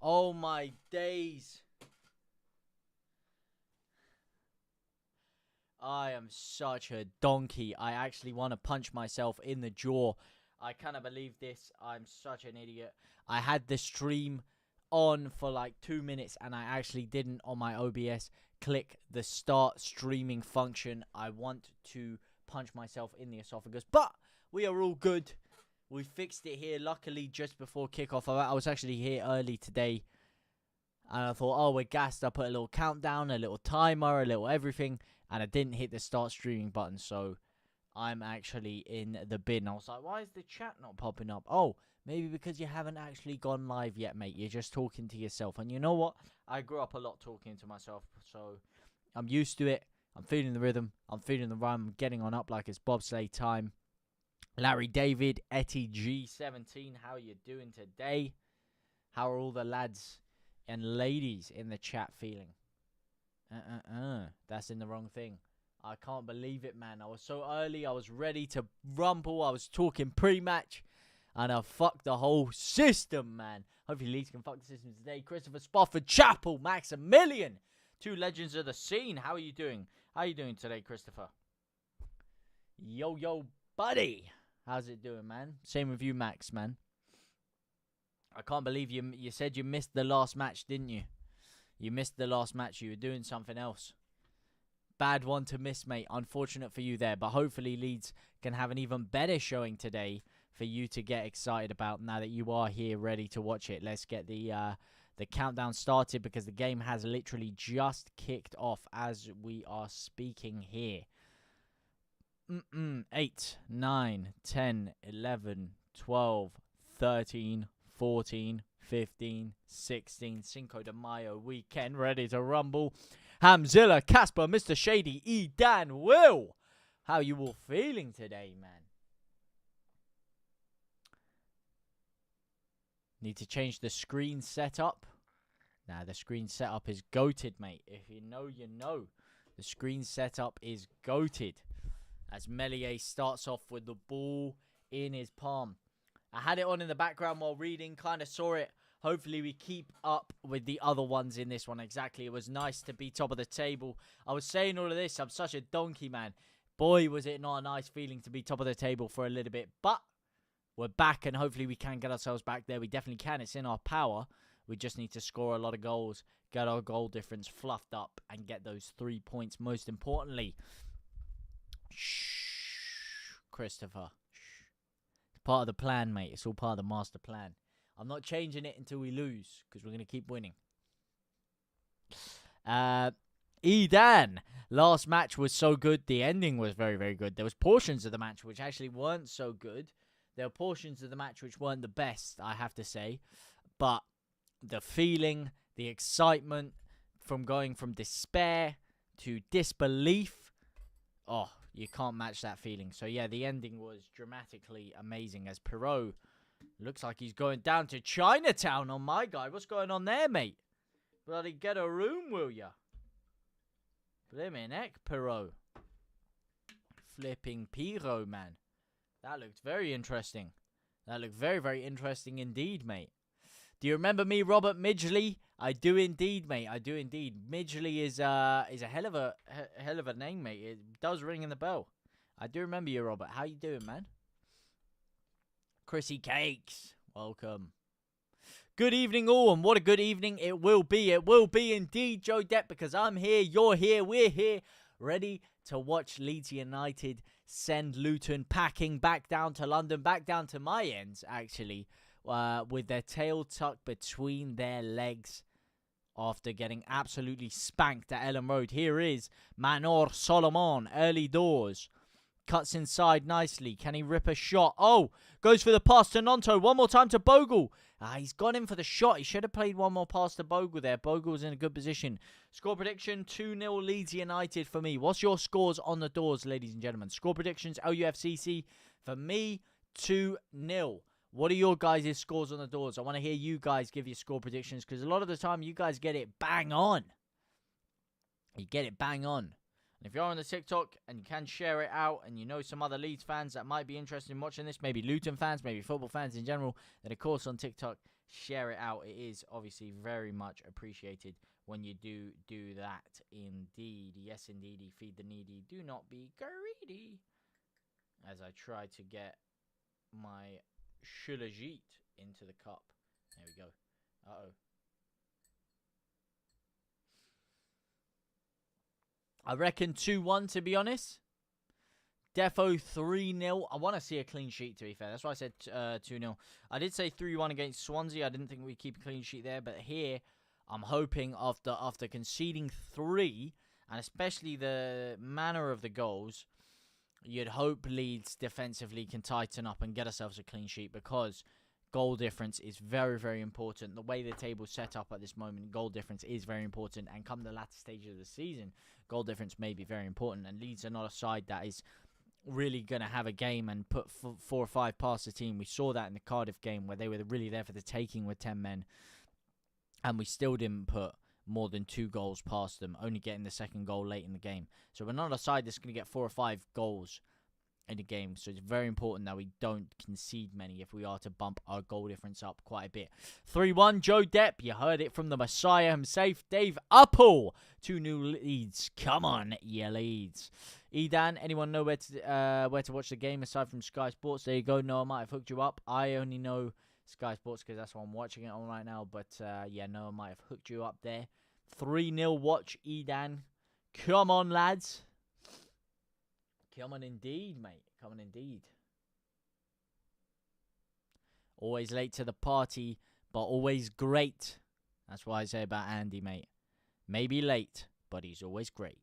Oh my days. I am such a donkey. I actually want to punch myself in the jaw. I cannot believe this. I'm such an idiot. I had the stream on for like 2 minutes and I actually didn't on my OBS click the start streaming function. I want to punch myself in the esophagus, but we are all good. We fixed it here, luckily, just before kickoff. I was actually here early today, and I thought, oh, we're gassed. I put a little countdown, a little timer, a little everything, and I didn't hit the start streaming button, so I'm actually in the bin. I was like, why is the chat not popping up? Oh, maybe because you haven't actually gone live yet, mate. You're just talking to yourself. And you know what? I grew up a lot talking to myself, so I'm used to it. I'm feeling the rhythm. I'm feeling the rhyme. I'm getting on up like it's bobsleigh time. Larry David, Etty G17, how are you doing today? How are all the lads and ladies in the chat feeling? That's in the wrong thing. I can't believe it, man. I was so early. I was ready to rumble. I was talking pre-match. And I fucked the whole system, man. Hopefully Leeds can fuck the system today. Christopher Spofford, Chapel, Maximilian. Two legends of the scene. How are you doing? How are you doing today, Christopher? Yo, buddy. How's it doing, man? Same with you, Max, man. I can't believe you said you missed the last match, didn't you? You missed the last match. You were doing something else. Bad one to miss, mate. Unfortunate for you there. But hopefully Leeds can have an even better showing today for you to get excited about now that you are here ready to watch it. Let's get the countdown started because the game has literally just kicked off as we are speaking here. 8, 9, 10, 11, 12, 13, 14, 15, 16. Cinco de Mayo weekend. Ready to rumble. Hamzilla, Casper, Mr. Shady, E. Dan, Will. How you all feeling today, man? Need to change the screen setup. Nah, the screen setup is goated, mate. If you know, you know. The screen setup is goated. As Melier starts off with the ball in his palm. I had it on in the background while reading. Kind of saw it. Hopefully we keep up with the other ones in this one. Exactly. It was nice to be top of the table. I was saying all of this. I'm such a donkey, man. Boy, was it not a nice feeling to be top of the table for a little bit. But we're back and hopefully we can get ourselves back there. We definitely can. It's in our power. We just need to score a lot of goals. Get our goal difference fluffed up and get those 3 points most importantly. Shh, Christopher. Shh. It's part of the plan, mate. It's all part of the master plan. I'm not changing it until we lose because we're going to keep winning. Edan. Last match was so good. The ending was very, very good. There was portions of the match which actually weren't so good. There were portions of the match which weren't the best, I have to say. But the feeling, the excitement from going from despair to disbelief. Oh, you can't match that feeling. So, yeah, the ending was dramatically amazing as Perot looks like he's going down to Chinatown on my guy. What's going on there, mate? Bloody get a room, will ya? Blimmin' heck, Perot. Flipping Piro, man. That looked very interesting. That looked very, very interesting indeed, mate. Do you remember me, Robert Midgley? I do indeed, mate. I do indeed. Midgley is a hell of a name, mate. It does ring in the bell. I do remember you, Robert. How you doing, man? Chrissy Cakes, welcome. Good evening, all, and what a good evening it will be. It will be indeed, Joe Depp, because I'm here, you're here, we're here, ready to watch Leeds United send Luton packing back down to London, back down to my ends, actually, with their tail tucked between their legs after getting absolutely spanked at Ellen Road. Here is Manor Solomon, early doors. Cuts inside nicely. Can he rip a shot? Oh, goes for the pass to Nonto. One more time to Bogle. He's gone in for the shot. He should have played one more pass to Bogle there. Bogle was in a good position. Score prediction, 2-0 Leeds United for me. What's your scores on the doors, ladies and gentlemen? Score predictions, LUFCC. For me, 2-0. What are your guys' scores on the doors? I want to hear you guys give your score predictions because a lot of the time you guys get it bang on. You get it bang on. And if you're on the TikTok and you can share it out and you know some other Leeds fans that might be interested in watching this, maybe Luton fans, maybe football fans in general, then of course on TikTok, share it out. It is obviously very much appreciated when you do that. Indeed, yes, indeed. Feed the needy. Do not be greedy. As I try to get my Shulajit into the cup. There we go. Uh-oh. I reckon 2-1, to be honest. Defo 3-0. I want to see a clean sheet, to be fair. That's why I said 2-0. I did say 3-1 against Swansea. I didn't think we'd keep a clean sheet there. But here, I'm hoping after conceding 3, and especially the manner of the goals, you'd hope Leeds defensively can tighten up and get ourselves a clean sheet, because goal difference is very, very important. The way the table's set up at this moment, goal difference is very important. And come the latter stages of the season, goal difference may be very important. And Leeds are not a side that is really going to have a game and put 4 or 5 past the team. We saw that in the Cardiff game where they were really there for the taking with 10 men. And we still didn't put more than 2 goals past them, only getting the second goal late in the game. So we're not a side that's going to get 4 or 5 goals in the game. So it's very important that we don't concede many if we are to bump our goal difference up quite a bit. 3-1, Joe Depp. You heard it from the Messiah himself, Dave Uppal. 2 new Leeds. Come on, yeah, Leeds. Edan, anyone know where to watch the game aside from Sky Sports? There you go. No, I might have hooked you up. I only know Sky Sports because that's what I'm watching it on right now. But yeah, no, I might have hooked you up there. 3-0 watch, Edan. Come on, lads. Come on indeed, mate. Come on indeed. Always late to the party, but always great. That's what I say about Andy, mate. Maybe late, but he's always great.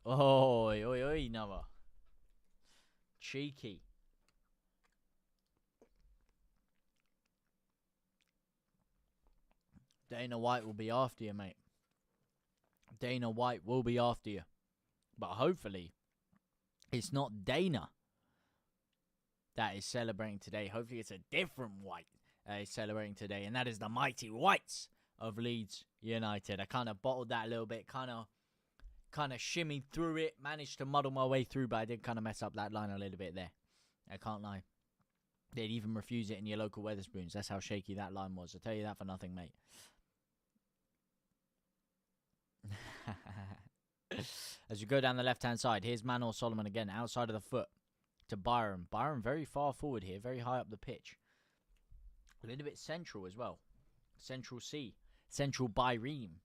Oi, Noah. Cheeky. Dana White will be after you, mate. Dana White will be after you. But hopefully, it's not Dana that is celebrating today. Hopefully, it's a different White that is celebrating today. And that is the mighty Whites of Leeds United. I kind of bottled that a little bit. Kind of shimmied through it. Managed to muddle my way through. But I did kind of mess up that line a little bit there. I can't lie. They'd even refuse it in your local Wetherspoons. That's how shaky that line was. I'll tell you that for nothing, mate. As we go down the left-hand side, here's Manor Solomon again, outside of the foot to Byram. Byram very far forward here, very high up the pitch. A little bit central as well. Central C. Central Byreem.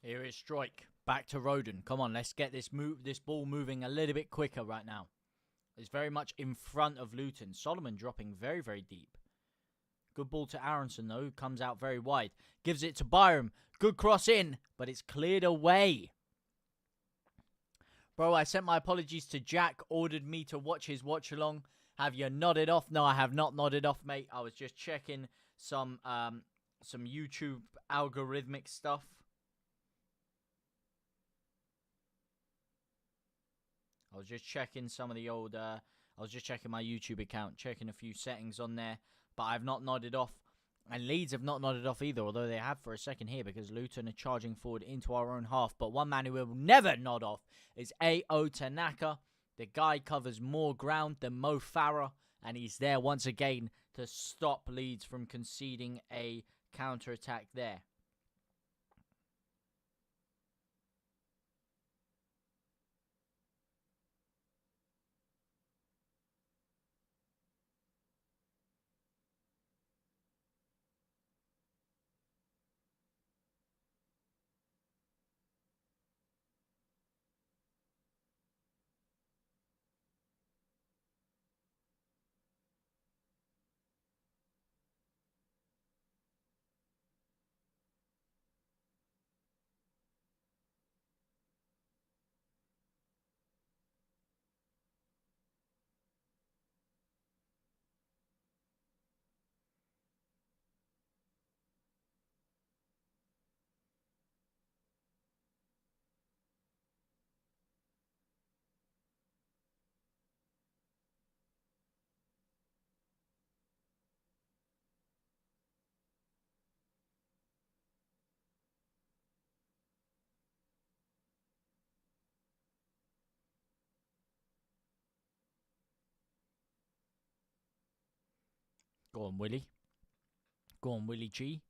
Here is Strike. Back to Roden. Come on, let's get this ball moving a little bit quicker right now. It's very much in front of Luton. Solomon dropping very, very deep. Good ball to Aronson, though. Comes out very wide. Gives it to Byram. Good cross in, but it's cleared away. Bro, I sent my apologies to Jack. Ordered me to watch his watch-along. Have you nodded off? No, I have not nodded off, mate. I was just checking some YouTube algorithmic stuff. I was just checking some of the old, I was just checking my YouTube account, checking a few settings on there, but I've not nodded off. And Leeds have not nodded off either, although they have for a second here because Luton are charging forward into our own half. But one man who will never nod off is A.O. Tanaka. The guy covers more ground than Mo Farah, and he's there once again to stop Leeds from conceding a counter-attack there. Go on, Willie. Go on, Willie G.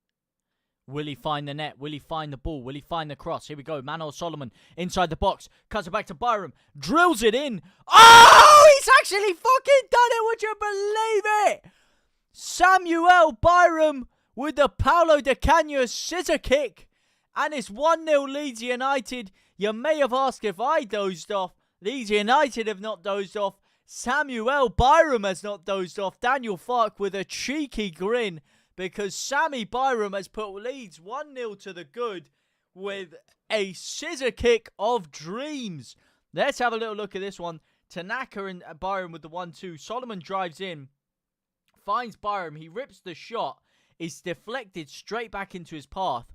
Will he find the net? Will he find the ball? Will he find the cross? Here we go. Manor Solomon inside the box. Cuts it back to Byram. Drills it in. Oh, he's actually fucking done it. Would you believe it? Samuel Byram with the Paulo Di Canio scissor kick. And it's 1-0 Leeds United. You may have asked if I dozed off. Leeds United have not dozed off. Samuel Byram has not dozed off. Daniel Fark with a cheeky grin, because Sammy Byram has put Leeds 1-0 to the good with a scissor kick of dreams. Let's have a little look at this one. Tanaka and Byram with the 1-2. Solomon drives in, finds Byram. He rips the shot. It's deflected straight back into his path.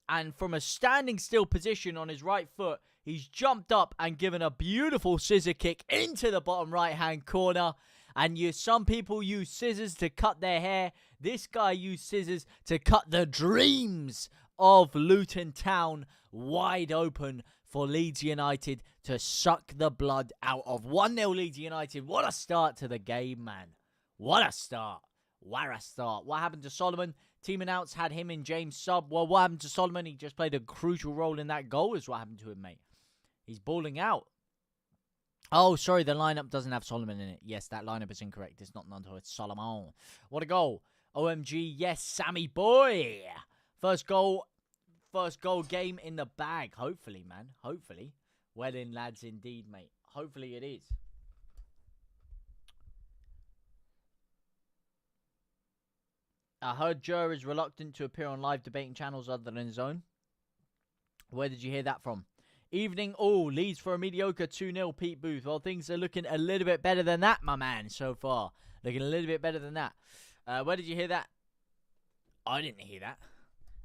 And from a standing still position on his right foot, he's jumped up and given a beautiful scissor kick into the bottom right-hand corner. And some people use scissors to cut their hair. This guy used scissors to cut the dreams of Luton Town wide open for Leeds United to suck the blood out of. 1-0 Leeds United. What a start to the game, man. What a start. What a start. What happened to Solomon? Team announced had him in James sub. Well, what happened to Solomon? He just played a crucial role in that goal is what happened to him, mate. He's balling out. Oh, sorry, the lineup doesn't have Solomon in it. Yes, that lineup is incorrect. It's not Nanto, it's Solomon. What a goal. OMG, yes, Sammy boy. First goal game in the bag. Hopefully, man. Hopefully. Well in, lads, indeed, mate. Hopefully it is. I heard Joe is reluctant to appear on live debating channels other than his own. Where did you hear that from? Evening all. Leeds for a mediocre 2-0 Pete Booth. Well, things are looking a little bit better than that, my man, so far. Looking a little bit better than that. Where did you hear that? I didn't hear that.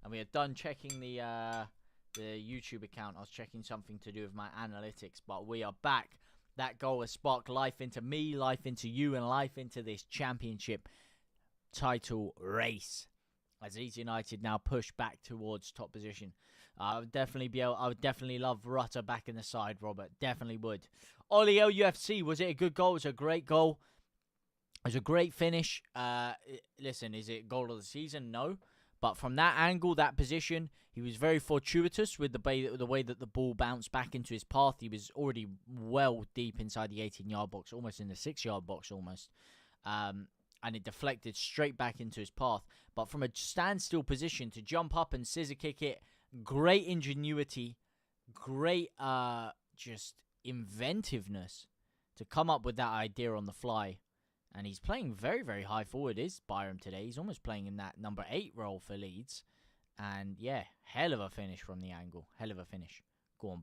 And we are done checking the YouTube account. I was checking something to do with my analytics, but we are back. That goal has sparked life into me, life into you, and life into this championship title race. As Leeds United now push back towards top position. I would definitely love Rutter back in the side, Robert. Definitely would. Ollie LUFC, was it a good goal? It was a great goal. It was a great finish. Listen, is it goal of the season? No. But from that angle, that position, he was very fortuitous with the way that the ball bounced back into his path. He was already well deep inside the 18-yard box, almost in the 6-yard box almost. And it deflected straight back into his path. But from a standstill position to jump up and scissor kick it, great ingenuity, great just inventiveness to come up with that idea on the fly. And he's playing very, very high forward, is Byram today. He's almost playing in that number 8 role for Leeds. And yeah, hell of a finish from the angle. Hell of a finish. Go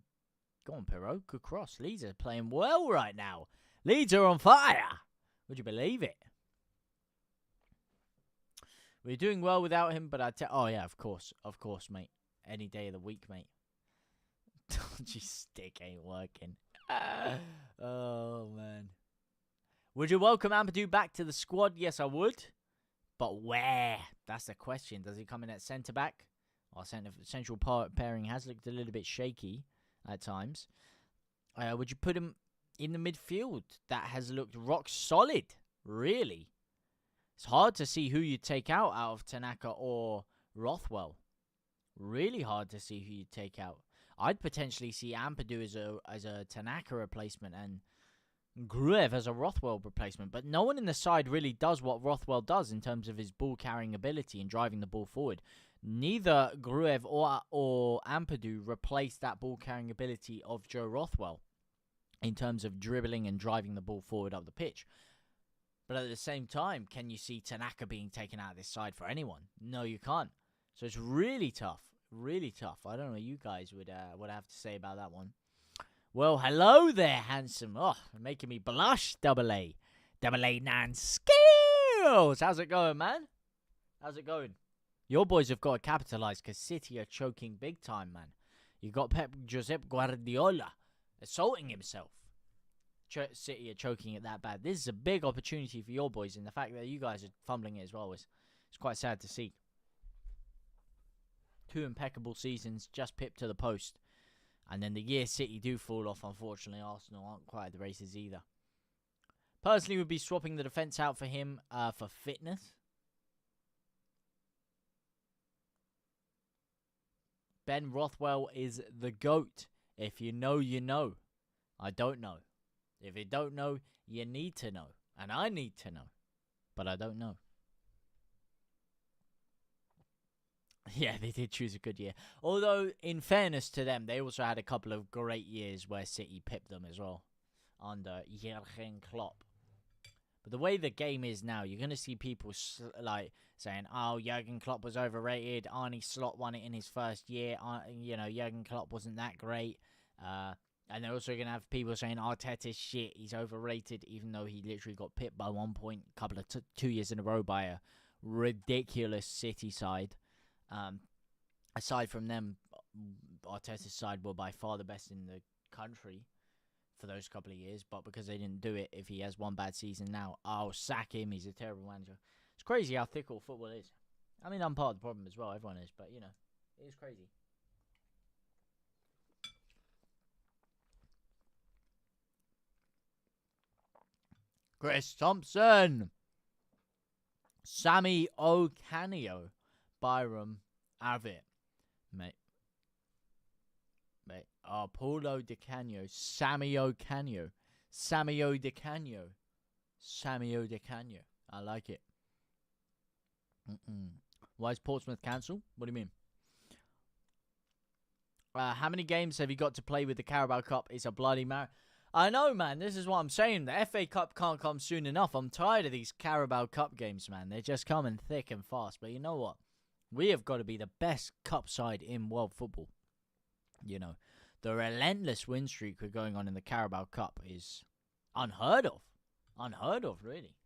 on, Perot. Good cross. Leeds are playing well right now. Leeds are on fire. Would you believe it? We're doing well without him, but oh yeah, of course, mate. Any day of the week, mate. Dodgy stick ain't working. Oh man. Would you welcome Ampadu back to the squad? Yes, I would. But where? That's the question. Does he come in at centre back? Our central pairing has looked a little bit shaky at times. Would you put him in the midfield? That has looked rock solid, really. It's hard to see who you take out of Tanaka or Rothwell. Really hard to see who you take out. I'd potentially see Ampadu as a Tanaka replacement and Gruev as a Rothwell replacement. But no one in the side really does what Rothwell does in terms of his ball-carrying ability and driving the ball forward. Neither Gruev or Ampadu replace that ball-carrying ability of Joe Rothwell in terms of dribbling and driving the ball forward up the pitch. But at the same time, can you see Tanaka being taken out of this side for anyone? No, you can't. So it's really tough. Really tough. I don't know what you guys would have to say about that one. Well, hello there, handsome. Oh, making me blush, Double A. Double A 9 skills. How's it going, man? How's it going? Your boys have got to capitalise because City are choking big time, man. You got Giuseppe Guardiola assaulting himself. City are choking it that bad. This is a big opportunity for your boys, and the fact that you guys are fumbling it as well is quite sad to see. 2 impeccable seasons, just pipped to the post. And then the year City do fall off, unfortunately, Arsenal aren't quite at the races either. Personally, would be swapping the defence out for him for fitness. Ben Rothwell is the GOAT. If you know, you know. I don't know. If you don't know, you need to know. And I need to know. But I don't know. Yeah, they did choose a good year. Although, in fairness to them, they also had a couple of great years where City pipped them as well. Under Jurgen Klopp. But the way the game is now, you're going to see people saying, oh, Jurgen Klopp was overrated. Arne Slot won it in his first year. Jurgen Klopp wasn't that great. And they're also going to have people saying Arteta's shit. He's overrated, even though he literally got pipped by 1 point a couple of 2 years in a row by a ridiculous City side. Aside from them, Arteta's side were by far the best in the country for those couple of years, but because they didn't do it, if he has one bad season now, I'll sack him. He's a terrible manager. It's crazy how fickle football is. I mean, I'm part of the problem as well. Everyone is, but you know, it is crazy. Chris Thompson, Sammy Ocanio, Byram Avit, mate. Paulo Di Canio, Sammy Ocanio, Sammy Di Canio, Sammy Di Canio. I like it. Why is Portsmouth cancelled? What do you mean? How many games have you got to play with the Carabao Cup? It's a bloody marathon. I know, man. This is what I'm saying. The FA Cup can't come soon enough. I'm tired of these Carabao Cup games, man. They're just coming thick and fast. But you know what? We have got to be the best cup side in world football. You know, the relentless win streak we're going on in the Carabao Cup is unheard of. Unheard of, really.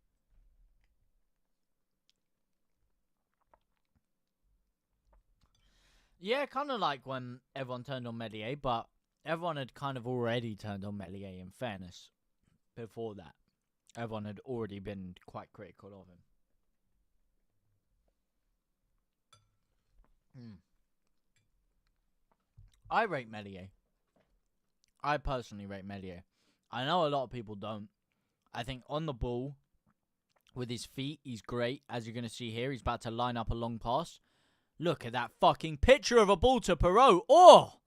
Yeah, kind of like when everyone turned on Meslier, but everyone had kind of already turned on Meslier, in fairness. Before that, everyone had already been quite critical of him. I rate Meslier. I personally rate Meslier. I know a lot of people don't. I think on the ball, with his feet, he's great. As you're going to see here, he's about to line up a long pass. Look at that fucking picture of a ball to Perrault. Oh!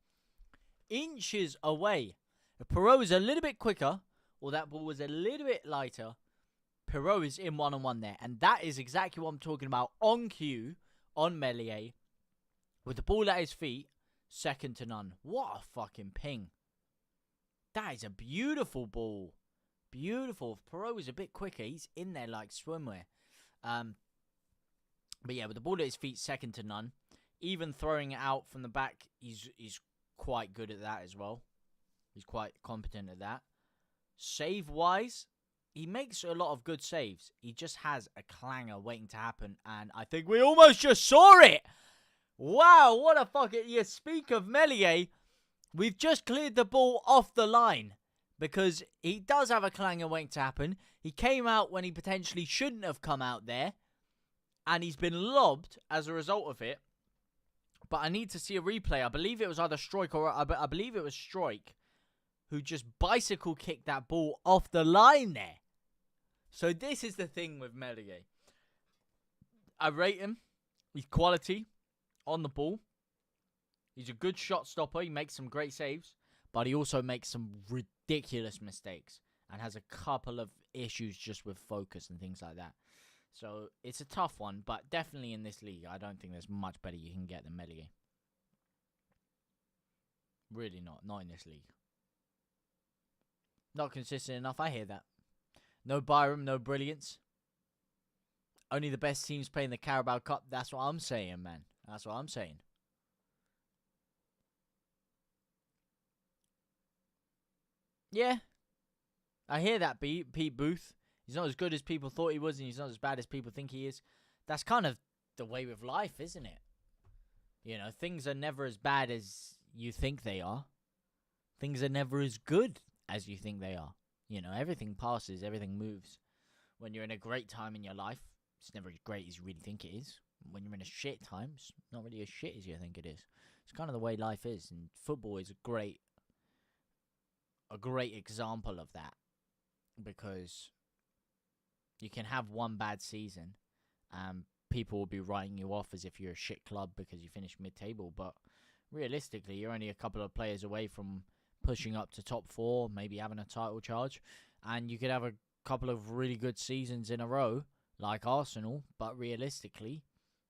Inches away. If Perrault is a little bit quicker, or that ball was a little bit lighter, Perrault is in one-on-one there. And that is exactly what I'm talking about on cue, on Meslier. With the ball at his feet, second to none. What a fucking ping. That is a beautiful ball. Beautiful. If Perrault is a bit quicker, he's in there like swimwear. But yeah, with the ball at his feet, second to none. Even throwing it out from the back, he's quite good at that as well. He's quite competent at that. Save-wise, he makes a lot of good saves. He just has a clanger waiting to happen, and I think we almost just saw it! Wow, what a fucking... You speak of Meslier, we've just cleared the ball off the line, because he does have a clanger waiting to happen. He came out when he potentially shouldn't have come out there, and he's been lobbed as a result of it. But I need to see a replay. I believe it was either Stroik or... I believe it was Stroik who just bicycle kicked that ball off the line there. So this is the thing with Meslier. I rate him. He's quality on the ball. He's a good shot stopper. He makes some great saves. But he also makes some ridiculous mistakes. And has a couple of issues just with focus and things like that. So, it's a tough one, but definitely in this league, I don't think there's much better you can get than Meslier. Really not. Not in this league. Not consistent enough, I hear that. No Byram, no brilliance. Only the best teams playing the Carabao Cup. That's what I'm saying, man. That's what I'm saying. Yeah. I hear that, Pete Booth. He's not as good as people thought he was, and he's not as bad as people think he is. That's kind of the way with life, isn't it? You know, things are never as bad as you think they are. Things are never as good as you think they are. You know, everything passes, everything moves. When you're in a great time in your life, it's never as great as you really think it is. When you're in a shit time, it's not really as shit as you think it is. It's kind of the way life is, and football is a great example of that. Because... you can have one bad season, and people will be writing you off as if you're a shit club because you finished mid-table. But realistically, you're only a couple of players away from pushing up to top 4, maybe having a title charge. And you could have a couple of really good seasons in a row, like Arsenal, but realistically,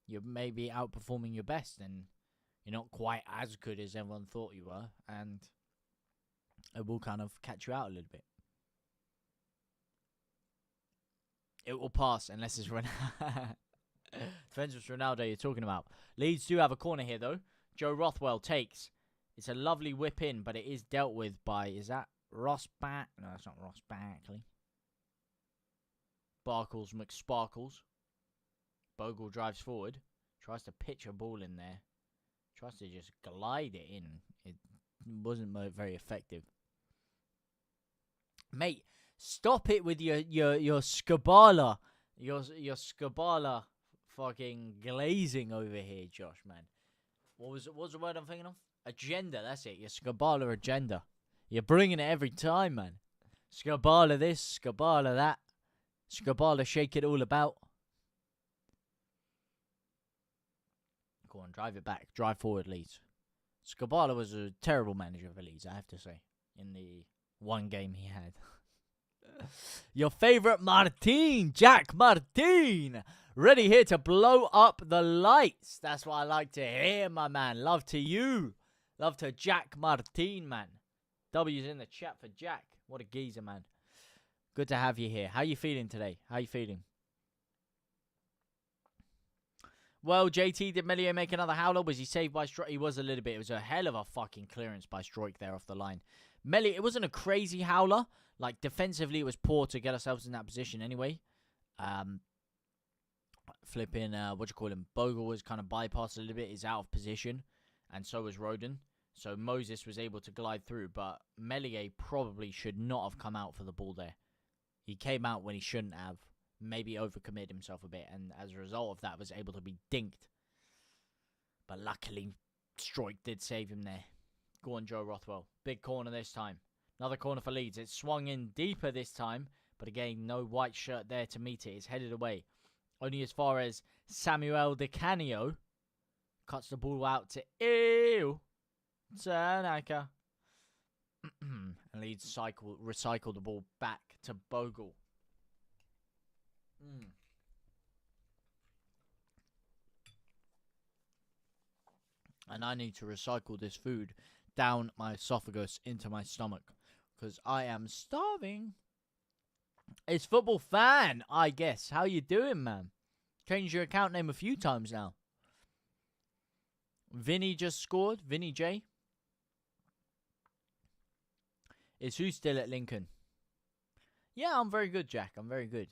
you're maybe outperforming your best, and you're not quite as good as everyone thought you were, and it will kind of catch you out a little bit. It will pass unless it's Ronaldo. Depends which Ronaldo you're talking about. Leeds do have a corner here, though. Joe Rothwell takes. It's a lovely whip in, but it is dealt with by, is that Ross Back? No, that's not Ross Barkley. Barkles McSparkles. Bogle drives forward. Tries to pitch a ball in there. Tries to just glide it in. It wasn't very effective. Mate, stop it with your Skabala. Your Skabala fucking glazing over here, Josh, man. What was the word I'm thinking of? Agenda, that's it. Your Skabala agenda. You're bringing it every time, man. Skabala this, Skabala that. Skabala shake it all about. Go on, drive it back. Drive forward, Leeds. Skabala was a terrible manager for Leeds, I have to say, in the one game he had. Your favourite Martin, Jack Martin. Ready here to blow up the lights. That's what I like to hear, my man. Love to you. Love to Jack Martin, man. W's in the chat for Jack. What a geezer, man. Good to have you here. How you feeling today? How you feeling? Well, JT, did Melier make another howler? Was he saved by Stroik? He was a little bit. It was a hell of a fucking clearance by Stroik there off the line. Melier, it wasn't a crazy howler. Like, defensively, it was poor to get ourselves in that position anyway. Flipping, Bogle was kind of bypassed a little bit. He's out of position. And so was Rodon. So Moses was able to glide through. But Melier probably should not have come out for the ball there. He came out when he shouldn't have. Maybe overcommitted himself a bit. And as a result of that, was able to be dinked. But luckily, Stroik did save him there. Go on, Joe Rothwell. Big corner this time. Another corner for Leeds. It's swung in deeper this time. But again, no white shirt there to meet it. It's headed away. Only as far as Samuel Di Canio cuts the ball out to Tanaka. And Leeds recycle the ball back to Bogle. And I need to recycle this food down my esophagus into my stomach, because I am starving. It's Football Fan, I guess. How you doing, man? Changed your account name a few times now. Vinny just scored. Vinny J. Is who still at Lincoln? Yeah, I'm very good, Jack. I'm very good.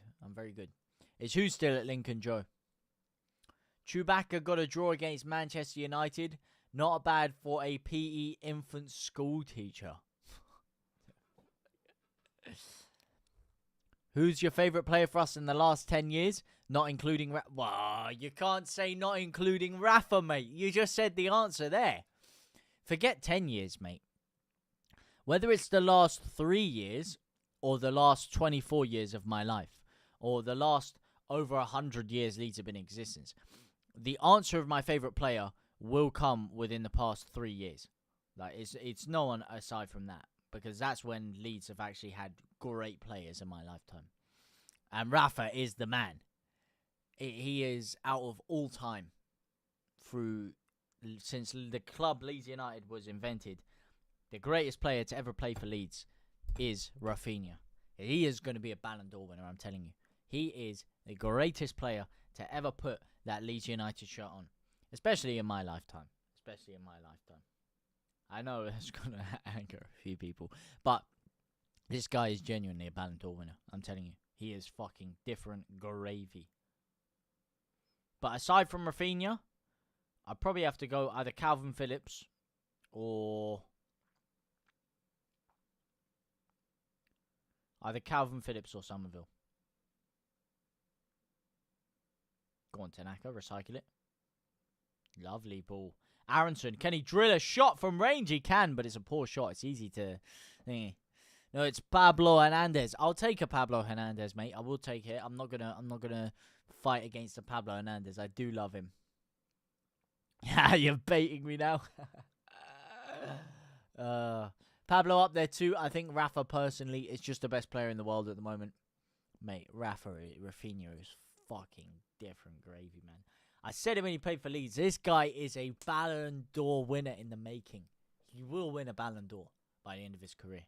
Is who still at Lincoln, Joe? Chewbacca got a draw against Manchester United. Not bad for a PE infant school teacher. Who's your favourite player for us in the last 10 years? Not including Wow, you can't say not including Rafa, mate. You just said the answer there. Forget 10 years, mate. Whether it's the last 3 years or the last 24 years of my life or the last over 100 years Leeds have been in existence, the answer of my favourite player will come within the past 3 years. Like, it's no one aside from that, because that's when Leeds have actually had great players in my lifetime. And Rafa is the man. He is out of all time since the club Leeds United was invented. The greatest player to ever play for Leeds is Rafinha. He is going to be a Ballon d'Or winner, I'm telling you. He is the greatest player to ever put that Leeds United shirt on. Especially in my lifetime. I know it's going to anger a few people. But this guy is genuinely a Ballon d'Or winner. I'm telling you. He is fucking different gravy. But aside from Rafinha, I'd probably have to go either Calvin Phillips or... Somerville. Go on, Tanaka. Recycle it. Lovely ball. Aronson, can he drill a shot from range? He can, but it's a poor shot. It's easy to... No, it's Pablo Hernandez. I'll take a Pablo Hernandez, mate. I will take it. I'm not gonna fight against a Pablo Hernandez. I do love him. Yeah, you're baiting me now. Pablo up there too. I think Rafa personally is just the best player in the world at the moment. Mate, Rafinha is fucking different gravy, man. I said it when he played for Leeds. This guy is a Ballon d'Or winner in the making. He will win a Ballon d'Or by the end of his career.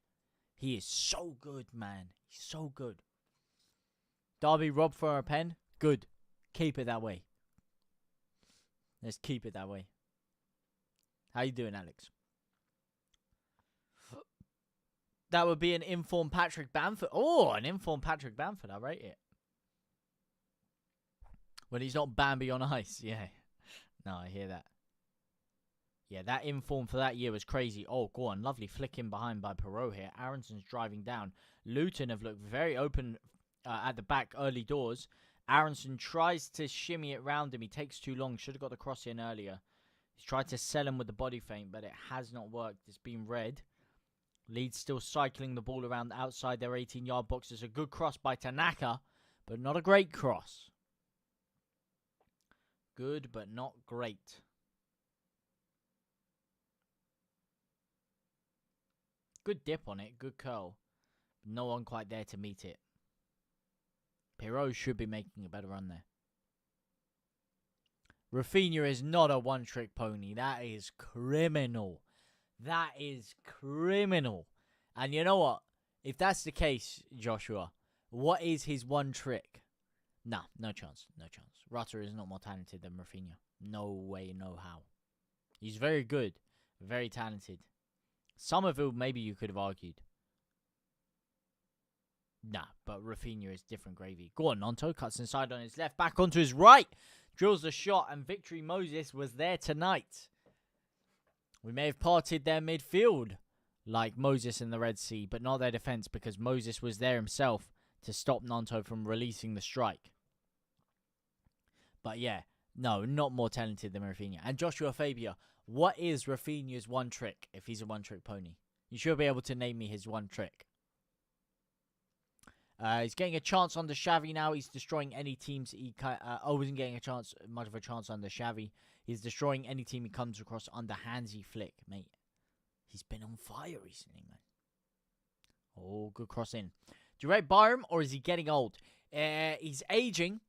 He is so good, man. He's so good. Derby robbed for a pen. Good. Keep it that way. Let's keep it that way. How you doing, Alex? That would be an informed Patrick Bamford. Oh, an informed Patrick Bamford. I rate it. When he's not Bambi on ice. Yeah. No, I hear that. Yeah, that inform for that year was crazy. Oh, go on. Lovely flick in behind by Perot here. Aronson's driving down. Luton have looked very open at the back early doors. Aronson tries to shimmy it round him. He takes too long. Should have got the cross in earlier. He's tried to sell him with the body feint, but it has not worked. It's been red. Leeds still cycling the ball around outside their 18-yard box. It's a good cross by Tanaka, but not a great cross. Good, but not great. Good dip on it. Good curl. No one quite there to meet it. Perot should be making a better run there. Rafinha is not a one-trick pony. That is criminal. That is criminal. And you know what? If that's the case, Joshua, what is his one trick? Nah, no chance. No chance. Rutter is not more talented than Rafinha. No way, no how. He's very good. Very talented. Somerville, maybe you could have argued. Nah, but Rafinha is different gravy. Go on, Nonto. Cuts inside on his left. Back onto his right. Drills the shot. And Victory Moses was there tonight. We may have parted their midfield like Moses in the Red Sea, but not their defense because Moses was there himself to stop Nanto from releasing the strike. But yeah, no, not more talented than Rafinha. And Joshua Fabia, what is Rafinha's one trick if he's a one-trick pony? You should be able to name me his one trick. He's getting a chance under Xavi now. He's destroying any teams he wasn't getting much of a chance under Xavi. He's destroying any team he comes across under Hansi Flick, mate. He's been on fire recently, man. Oh, good cross in. Do you rate Byram or is he getting old? He's aging,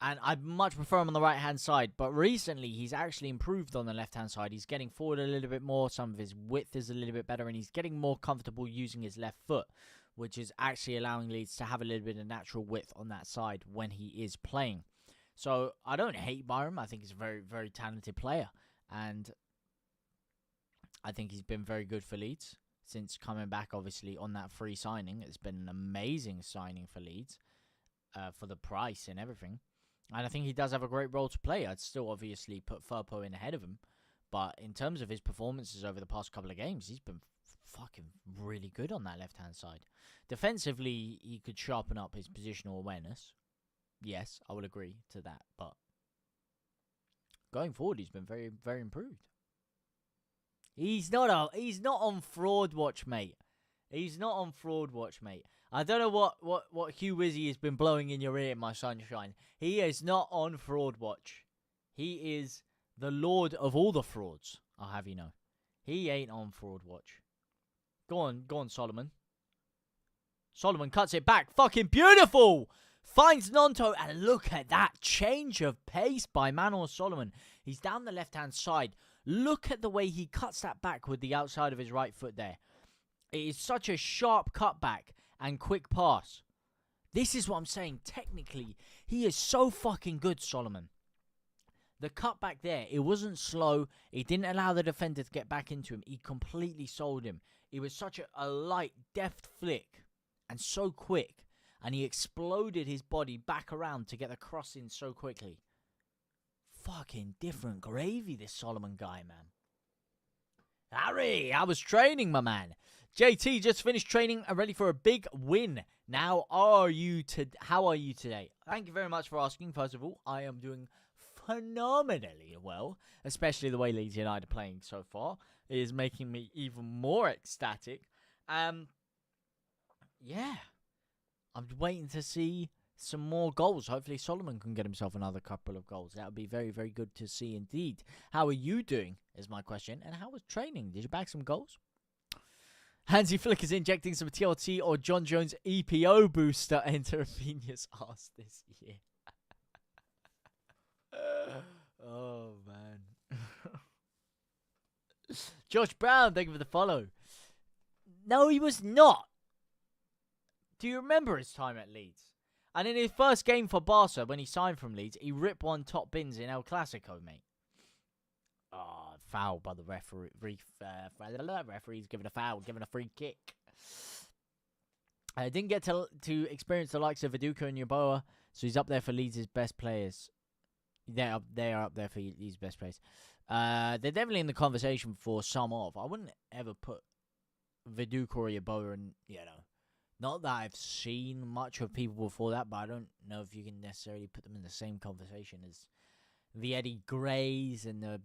and I much prefer him on the right-hand side. But recently, he's actually improved on the left-hand side. He's getting forward a little bit more. Some of his width is a little bit better, and he's getting more comfortable using his left foot, which is actually allowing Leeds to have a little bit of natural width on that side when he is playing. So I don't hate Byram. I think he's a very, very talented player. And I think he's been very good for Leeds since coming back, obviously, on that free signing. It's been an amazing signing for Leeds for the price and everything. And I think he does have a great role to play. I'd still obviously put Firpo in ahead of him. But in terms of his performances over the past couple of games, he's been fucking really good on that left-hand side. Defensively, he could sharpen up his positional awareness. Yes, I will agree to that. But going forward, he's been very, very improved. He's not on fraud watch, mate. He's not on fraud watch, mate. I don't know what Hugh Wizzy has been blowing in your ear, my sunshine. He is not on fraud watch. He is the lord of all the frauds, I'll have you know. He ain't on fraud watch. Go on, Solomon. Solomon cuts it back. Fucking beautiful! Finds Nonto, and look at that change of pace by Manor Solomon. He's down the left-hand side. Look at the way he cuts that back with the outside of his right foot there. It is such a sharp cutback and quick pass. This is what I'm saying. Technically, he is so fucking good, Solomon. The cutback there, it wasn't slow. It didn't allow the defender to get back into him. He completely sold him. It was such a light, deft flick and so quick. And he exploded his body back around to get the cross in so quickly. Fucking different gravy, this Solomon guy, man. Harry, I was training, my man. JT just finished training and ready for a big win. Now, how are you today? Thank you very much for asking. First of all, I am doing phenomenally well, especially the way Leeds United are playing so far. It is making me even more ecstatic. Yeah. I'm waiting to see some more goals. Hopefully Solomon can get himself another couple of goals. That would be very, very good to see indeed. How are you doing is my question. And how was training? Did you bag some goals? Hansi Flick is injecting some TLT or John Jones EPO booster into Rafinha's ass this year. Oh, man. Josh Brown, thank you for the follow. No, he was not. Do you remember his time at Leeds? And in his first game for Barca, when he signed from Leeds, he ripped one top bins in El Clasico, mate. Oh, foul by the referee. Referee's giving a foul, giving a free kick. I didn't get to experience the likes of Viduka and Yeboah, so he's up there for Leeds' best players. They are up there for Leeds' best players. They're definitely in the conversation for some of. I wouldn't ever put Viduka or Yeboah in, not that I've seen much of people before that, but I don't know if you can necessarily put them in the same conversation as the Eddie Grays and the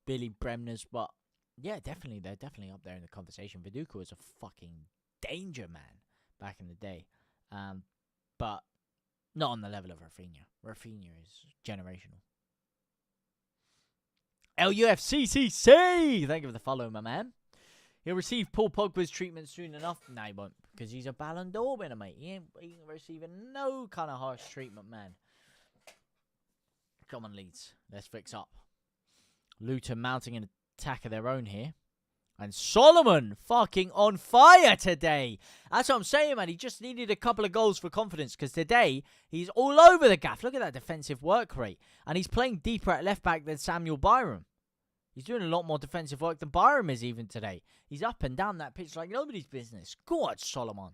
Billy Bremners. But yeah, definitely, they're definitely up there in the conversation. Viduka was a fucking danger man back in the day, but not on the level of Rafinha. Rafinha is generational. LUFCCC, thank you for the follow, my man. He'll receive Paul Pogba's treatment soon enough. No, he won't, because he's a Ballon d'Or winner, mate. He ain't receiving no kind of harsh treatment, man. Come on, Leeds. Let's fix up. Luton mounting an attack of their own here. And Solomon fucking on fire today. That's what I'm saying, man. He just needed a couple of goals for confidence, because today he's all over the gaff. Look at that defensive work rate. And he's playing deeper at left back than Samuel Byram. He's doing a lot more defensive work than Byram is even today. He's up and down that pitch like nobody's business. God, Solomon.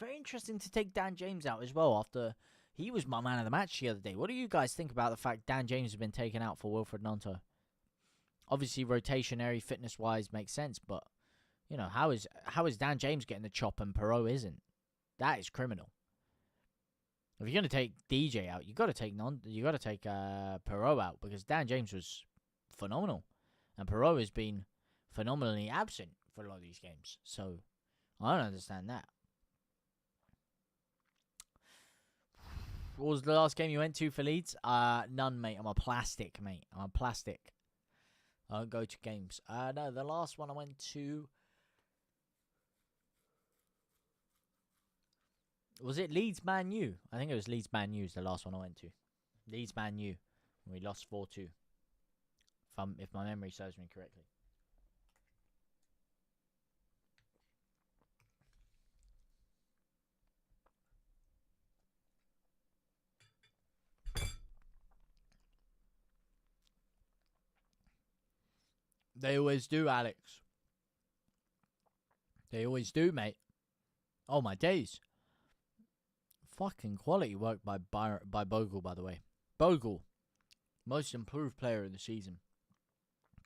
Very interesting to take Dan James out as well after he was my man of the match the other day. What do you guys think about the fact Dan James has been taken out for Wilfred Gnonto? Obviously, rotationary, fitness-wise makes sense, but, how is Dan James getting the chop and Perot isn't? That is criminal. If you're going to take DJ out, you got to take Perot out, because Dan James was phenomenal, and Perot has been phenomenally absent for a lot of these games. So I don't understand that. What was the last game you went to for Leeds? None, mate. I'm a plastic, mate. I'm a plastic. I don't go to games. No, the last one I went to, was it Leeds Man U? I think it was Leeds Man U is the last one I went to. Leeds Man U. We lost 4-2. If my memory serves me correctly. They always do, Alex. They always do, mate. Oh, my days. Fucking quality work by Bogle, by the way. Bogle. Most improved player of the season.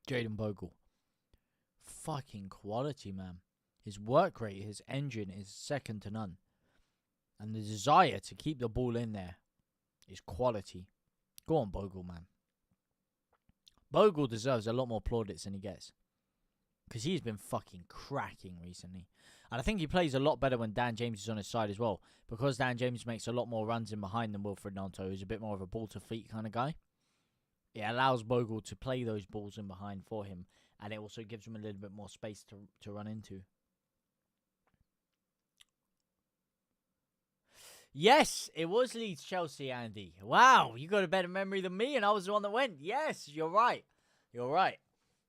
Jayden Bogle. Fucking quality, man. His work rate, his engine is second to none. And the desire to keep the ball in there is quality. Go on, Bogle, man. Bogle deserves a lot more plaudits than he gets. Because he's been fucking cracking recently. And I think he plays a lot better when Dan James is on his side as well. Because Dan James makes a lot more runs in behind than Wilfred Gnonto, who's a bit more of a ball-to-feet kind of guy. It allows Bogle to play those balls in behind for him. And it also gives him a little bit more space to run into. Yes, it was Leeds Chelsea, Andy. Wow, you got a better memory than me, and I was the one that went. Yes, you're right. You're right.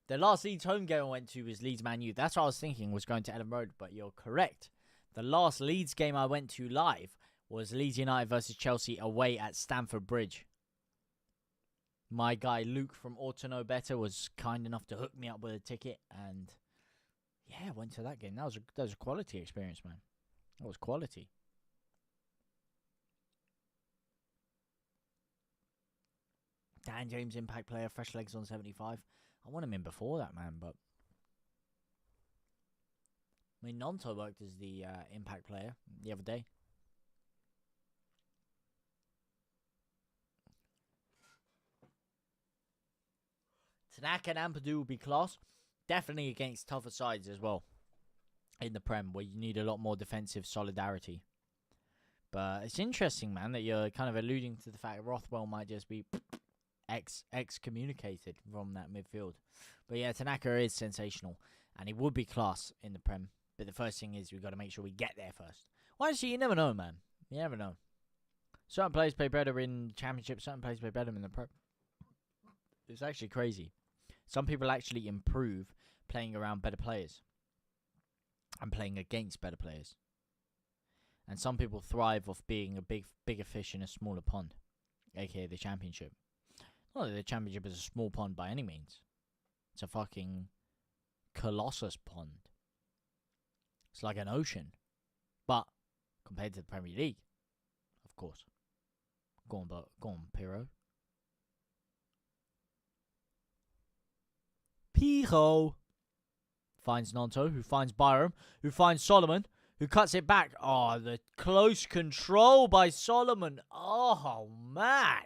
The last Leeds home game I went to was Leeds Man U. That's what I was thinking was going to Ellen Road, but you're correct. The last Leeds game I went to live was Leeds United versus Chelsea away at Stamford Bridge. My guy Luke from Ought to Know Better was kind enough to hook me up with a ticket, and yeah, went to that game. That was a quality experience, man. That was quality. Dan James, impact player, fresh legs on 75. I want him in before that, man, but I mean, Gnonto worked as the impact player the other day. Tanaka and Ampadu will be class. Definitely against tougher sides as well in the Prem, where you need a lot more defensive solidarity. But it's interesting, man, that you're kind of alluding to the fact Rothwell might just be excommunicated from that midfield. But yeah, Tanaka is sensational. And he would be class in the Prem. But the first thing is we've got to make sure we get there first. Well, actually, you never know, man. You never know. Certain players play better in Championship. Certain players play better in the Prem. It's actually crazy. Some people actually improve playing around better players. And playing against better players. And some people thrive off being a bigger fish in a smaller pond. A.k.a. the Championship. Not that the Championship is a small pond by any means. It's a fucking colossus pond. It's like an ocean. But compared to the Premier League, of course. Go on, Piro. Piro finds Nanto, who finds Byram, who finds Solomon, who cuts it back. Oh, the close control by Solomon. Oh, man.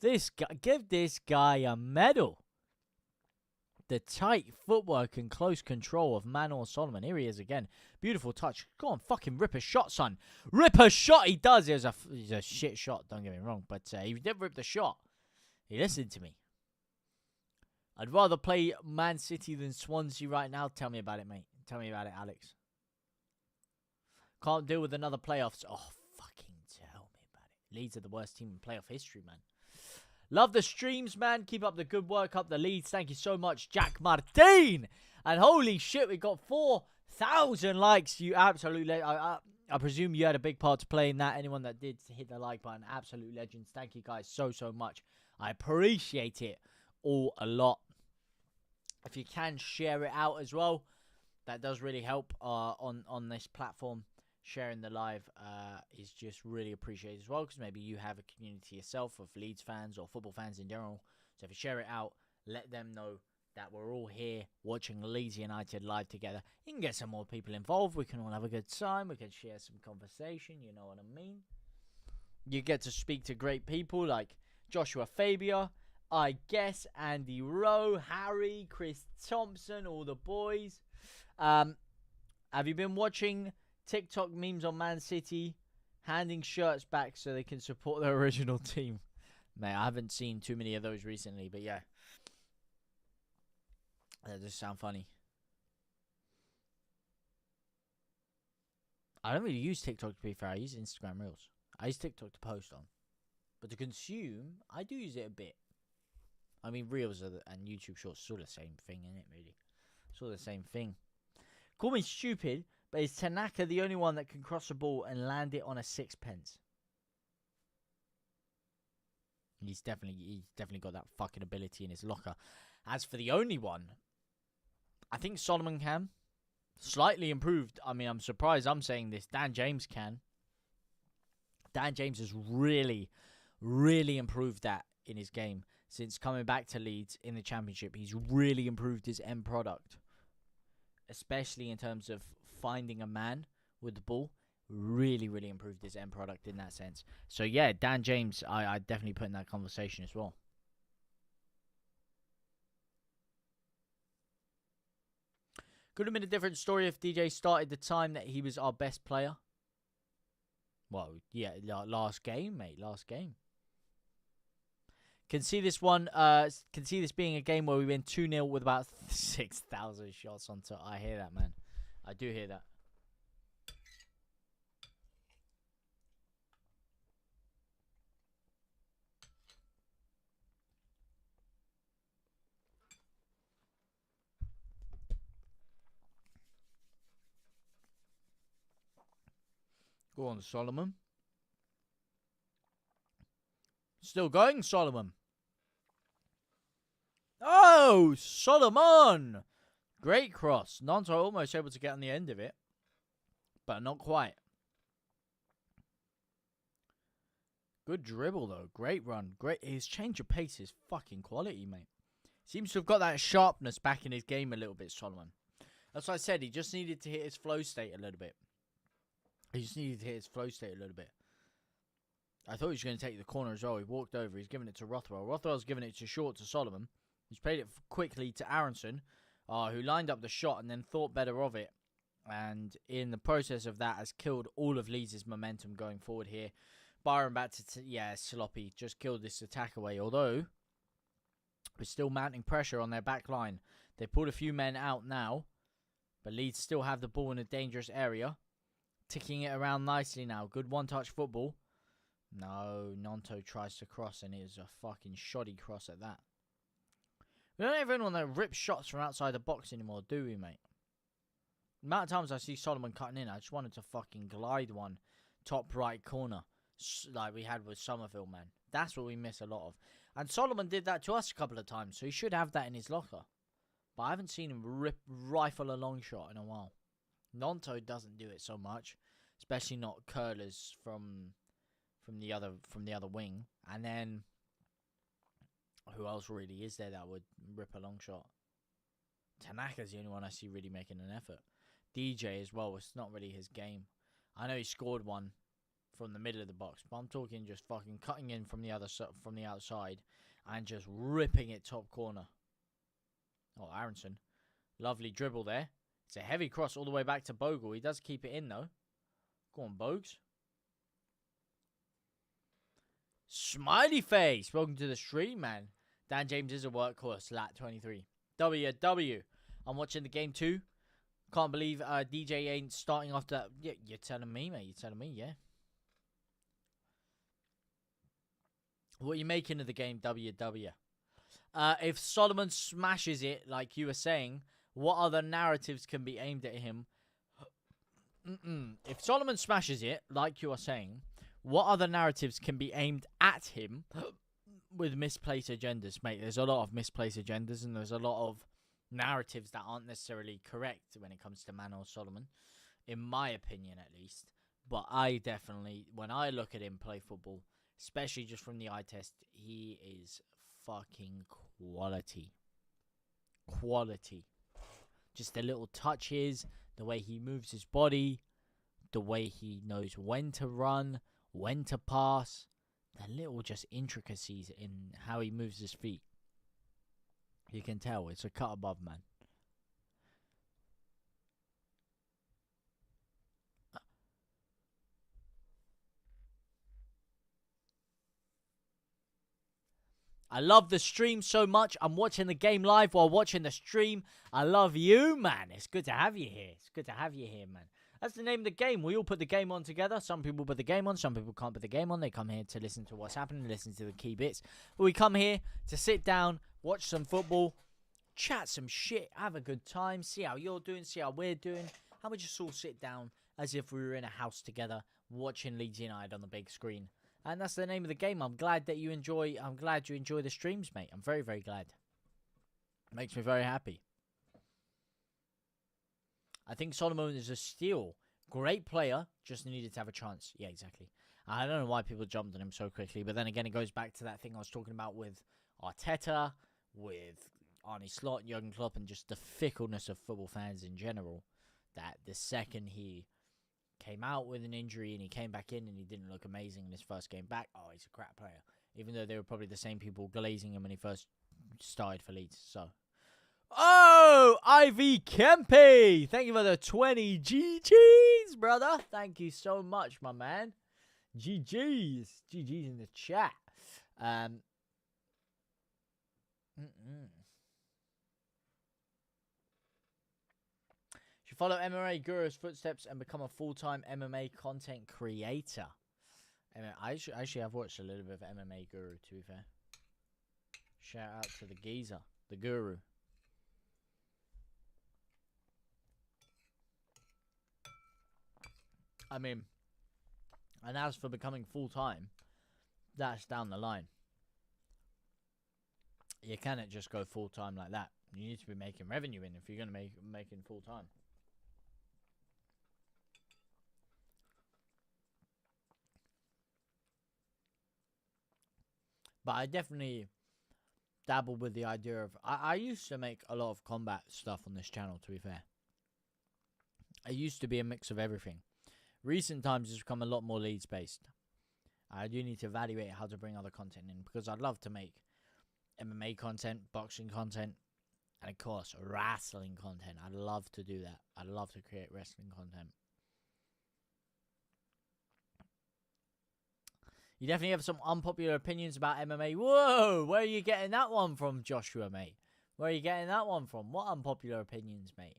This guy, give this guy a medal. The tight footwork and close control of Manor Solomon. Here he is again. Beautiful touch. Go on, fucking rip a shot, son. Rip a shot. He does. It was a shit shot, don't get me wrong. But he did rip the shot. He listened to me. I'd rather play Man City than Swansea right now. Tell me about it, mate. Tell me about it, Alex. Can't deal with another playoffs. Oh, fucking tell me about it. Leeds are the worst team in playoff history, man. Love the streams, man. Keep up the good work. Up the Leeds. Thank you so much, Jack Martin. And holy shit, we got 4,000 likes. You absolutely... I presume you had a big part to play in that. Anyone that did hit the like button, absolute legends. Thank you guys so much. I appreciate it all a lot. If you can, share it out as well. That does really help on this platform. Sharing the live is just really appreciated as well, because maybe you have a community yourself of Leeds fans or football fans in general. So if you share it out, let them know that we're all here watching Leeds United live together. You can get some more people involved. We can all have a good time. We can share some conversation. You know what I mean? You get to speak to great people like Joshua Fabia, I guess Andy Rowe, Harry, Chris Thompson, all the boys. Have you been watching TikTok memes on Man City handing shirts back so they can support their original team? Mate, I haven't seen too many of those recently, but yeah. That does sound funny. I don't really use TikTok to be fair. I use Instagram Reels. I use TikTok to post on. But to consume, I do use it a bit. I mean, Reels and YouTube Shorts are sort of the same thing, isn't it, really? Sort of the same thing. Call me stupid, but is Tanaka the only one that can cross the ball and land it on a sixpence? He's definitely got that fucking ability in his locker. As for the only one, I think Solomon can. Slightly improved. I mean, I'm surprised I'm saying this. Dan James can. Dan James has really, really improved that in his game. Since coming back to Leeds in the Championship, he's really improved his end product. Especially in terms of finding a man with the ball. Really, really improved his end product in that sense. So, yeah, Dan James, I definitely put in that conversation as well. Could have been a different story if DJ started the time that he was our best player. Well, yeah, last game, mate. Last game. Can see this one. Can see this being a game where we win 2-0 with about 6,000 shots on top. I hear that, man. I do hear that. Go on, Solomon. Still going, Solomon. Oh, Solomon! Great cross. Nanto almost able to get on the end of it, but not quite. Good dribble, though. Great run. Great. His change of pace is fucking quality, mate. Seems to have got that sharpness back in his game a little bit, Solomon. That's what I said. He just needed to hit his flow state a little bit. He just needed to hit his flow state a little bit. I thought he was going to take the corner as well. He walked over. He's given it to Rothwell. Rothwell's given it to short to Solomon. He's played it quickly to Aronson, who lined up the shot and then thought better of it. And in the process of that has killed all of Leeds' momentum going forward here. Byron back to, yeah, sloppy. Just killed this attack away. Although, we're still mounting pressure on their back line. They pulled a few men out now, but Leeds still have the ball in a dangerous area. Ticking it around nicely now. Good one-touch football. No, Nonto tries to cross, and it is a fucking shoddy cross at that. We don't have anyone that rips shots from outside the box anymore, do we, mate? The amount of times I see Solomon cutting in, I just wanted to fucking glide one top right corner, like we had with Somerville, man. That's what we miss a lot of. And Solomon did that to us a couple of times, so he should have that in his locker. But I haven't seen him rifle a long shot in a while. Nonto doesn't do it so much, especially not curlers from the other wing. And then who else really is there that would rip a long shot? Tanaka's the only one I see really making an effort. DJ as well, it's not really his game. I know he scored one from the middle of the box, but I'm talking just fucking cutting in from the outside and just ripping it top corner. Oh, Aronson. Lovely dribble there. It's a heavy cross all the way back to Bogle. He does keep it in, though. Go on, Bogues. Smiley face. Welcome to the stream, man. Dan James is a workhorse. Lat 23. W. I'm watching the game too. Can't believe DJ ain't starting after that. Yeah, you're telling me, mate. You're telling me, yeah. What are you making of the game, WW? If Solomon smashes it, like you were saying, what other narratives can be aimed at him? If Solomon smashes it, like you are saying, what other narratives can be aimed at him with misplaced agendas, mate? There's a lot of misplaced agendas, and there's a lot of narratives that aren't necessarily correct when it comes to Manuel Solomon, in my opinion at least. But I definitely, when I look at him play football, especially just from the eye test, he is fucking quality. Quality. Just the little touches, the way he moves his body, the way he knows when to run, when to pass, the little just intricacies in how he moves his feet. You can tell it's a cut above, man. I love the stream so much. I'm watching the game live while watching the stream. I love you, man. It's good to have you here. It's good to have you here, man. That's the name of the game. We all put the game on together. Some people put the game on. Some people can't put the game on. They come here to listen to what's happening, listen to the key bits. But we come here to sit down, watch some football, chat some shit, have a good time, see how you're doing, see how we're doing. And we just all sit down as if we were in a house together, watching Leeds United on the big screen. And that's the name of the game. I'm glad you enjoy the streams, mate. I'm very, very glad. Makes me very happy. I think Solomon is a steal. Great player, just needed to have a chance. Yeah, exactly. I don't know why people jumped on him so quickly, but then again, it goes back to that thing I was talking about with Arteta, with Arne Slot, Jurgen Klopp, and just the fickleness of football fans in general. That the second he came out with an injury and he came back in and he didn't look amazing in his first game back, oh, he's a crap player. Even though they were probably the same people glazing him when he first started for Leeds. So, oh, Ivy Kempe, thank you for the 20 GGs, brother. Thank you so much, my man. GGs in the chat. Should follow MMA Guru's footsteps and become a full-time MMA content creator. I actually have watched a little bit of MMA Guru, to be fair. Shout out to the geezer, the Guru. I mean, and as for becoming full-time, that's down the line. You cannot just go full-time like that. You need to be making revenue in if you're going to make it full-time. But I definitely dabble with the idea of... I used to make a lot of combat stuff on this channel, to be fair. It used to be a mix of everything. Recent times it's become a lot more Leeds-based. I do need to evaluate how to bring other content in, because I'd love to make MMA content, boxing content, and of course, wrestling content. I'd love to do that. I'd love to create wrestling content. You definitely have some unpopular opinions about MMA. Whoa, where are you getting that one from, Joshua, mate? Where are you getting that one from? What unpopular opinions, mate?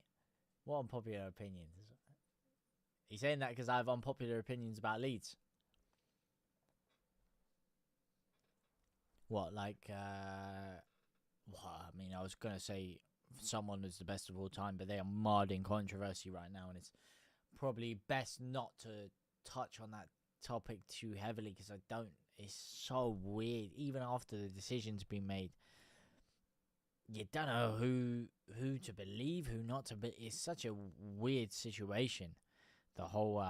What unpopular opinions? Are you saying that because I have unpopular opinions about Leeds? What, like, well, I mean, I was going to say someone is the best of all time, but they are marred in controversy right now, and it's probably best not to touch on that topic too heavily because it's so weird. Even after the decision's been made, you don't know who to believe, who not to believe. It's such a weird situation. The whole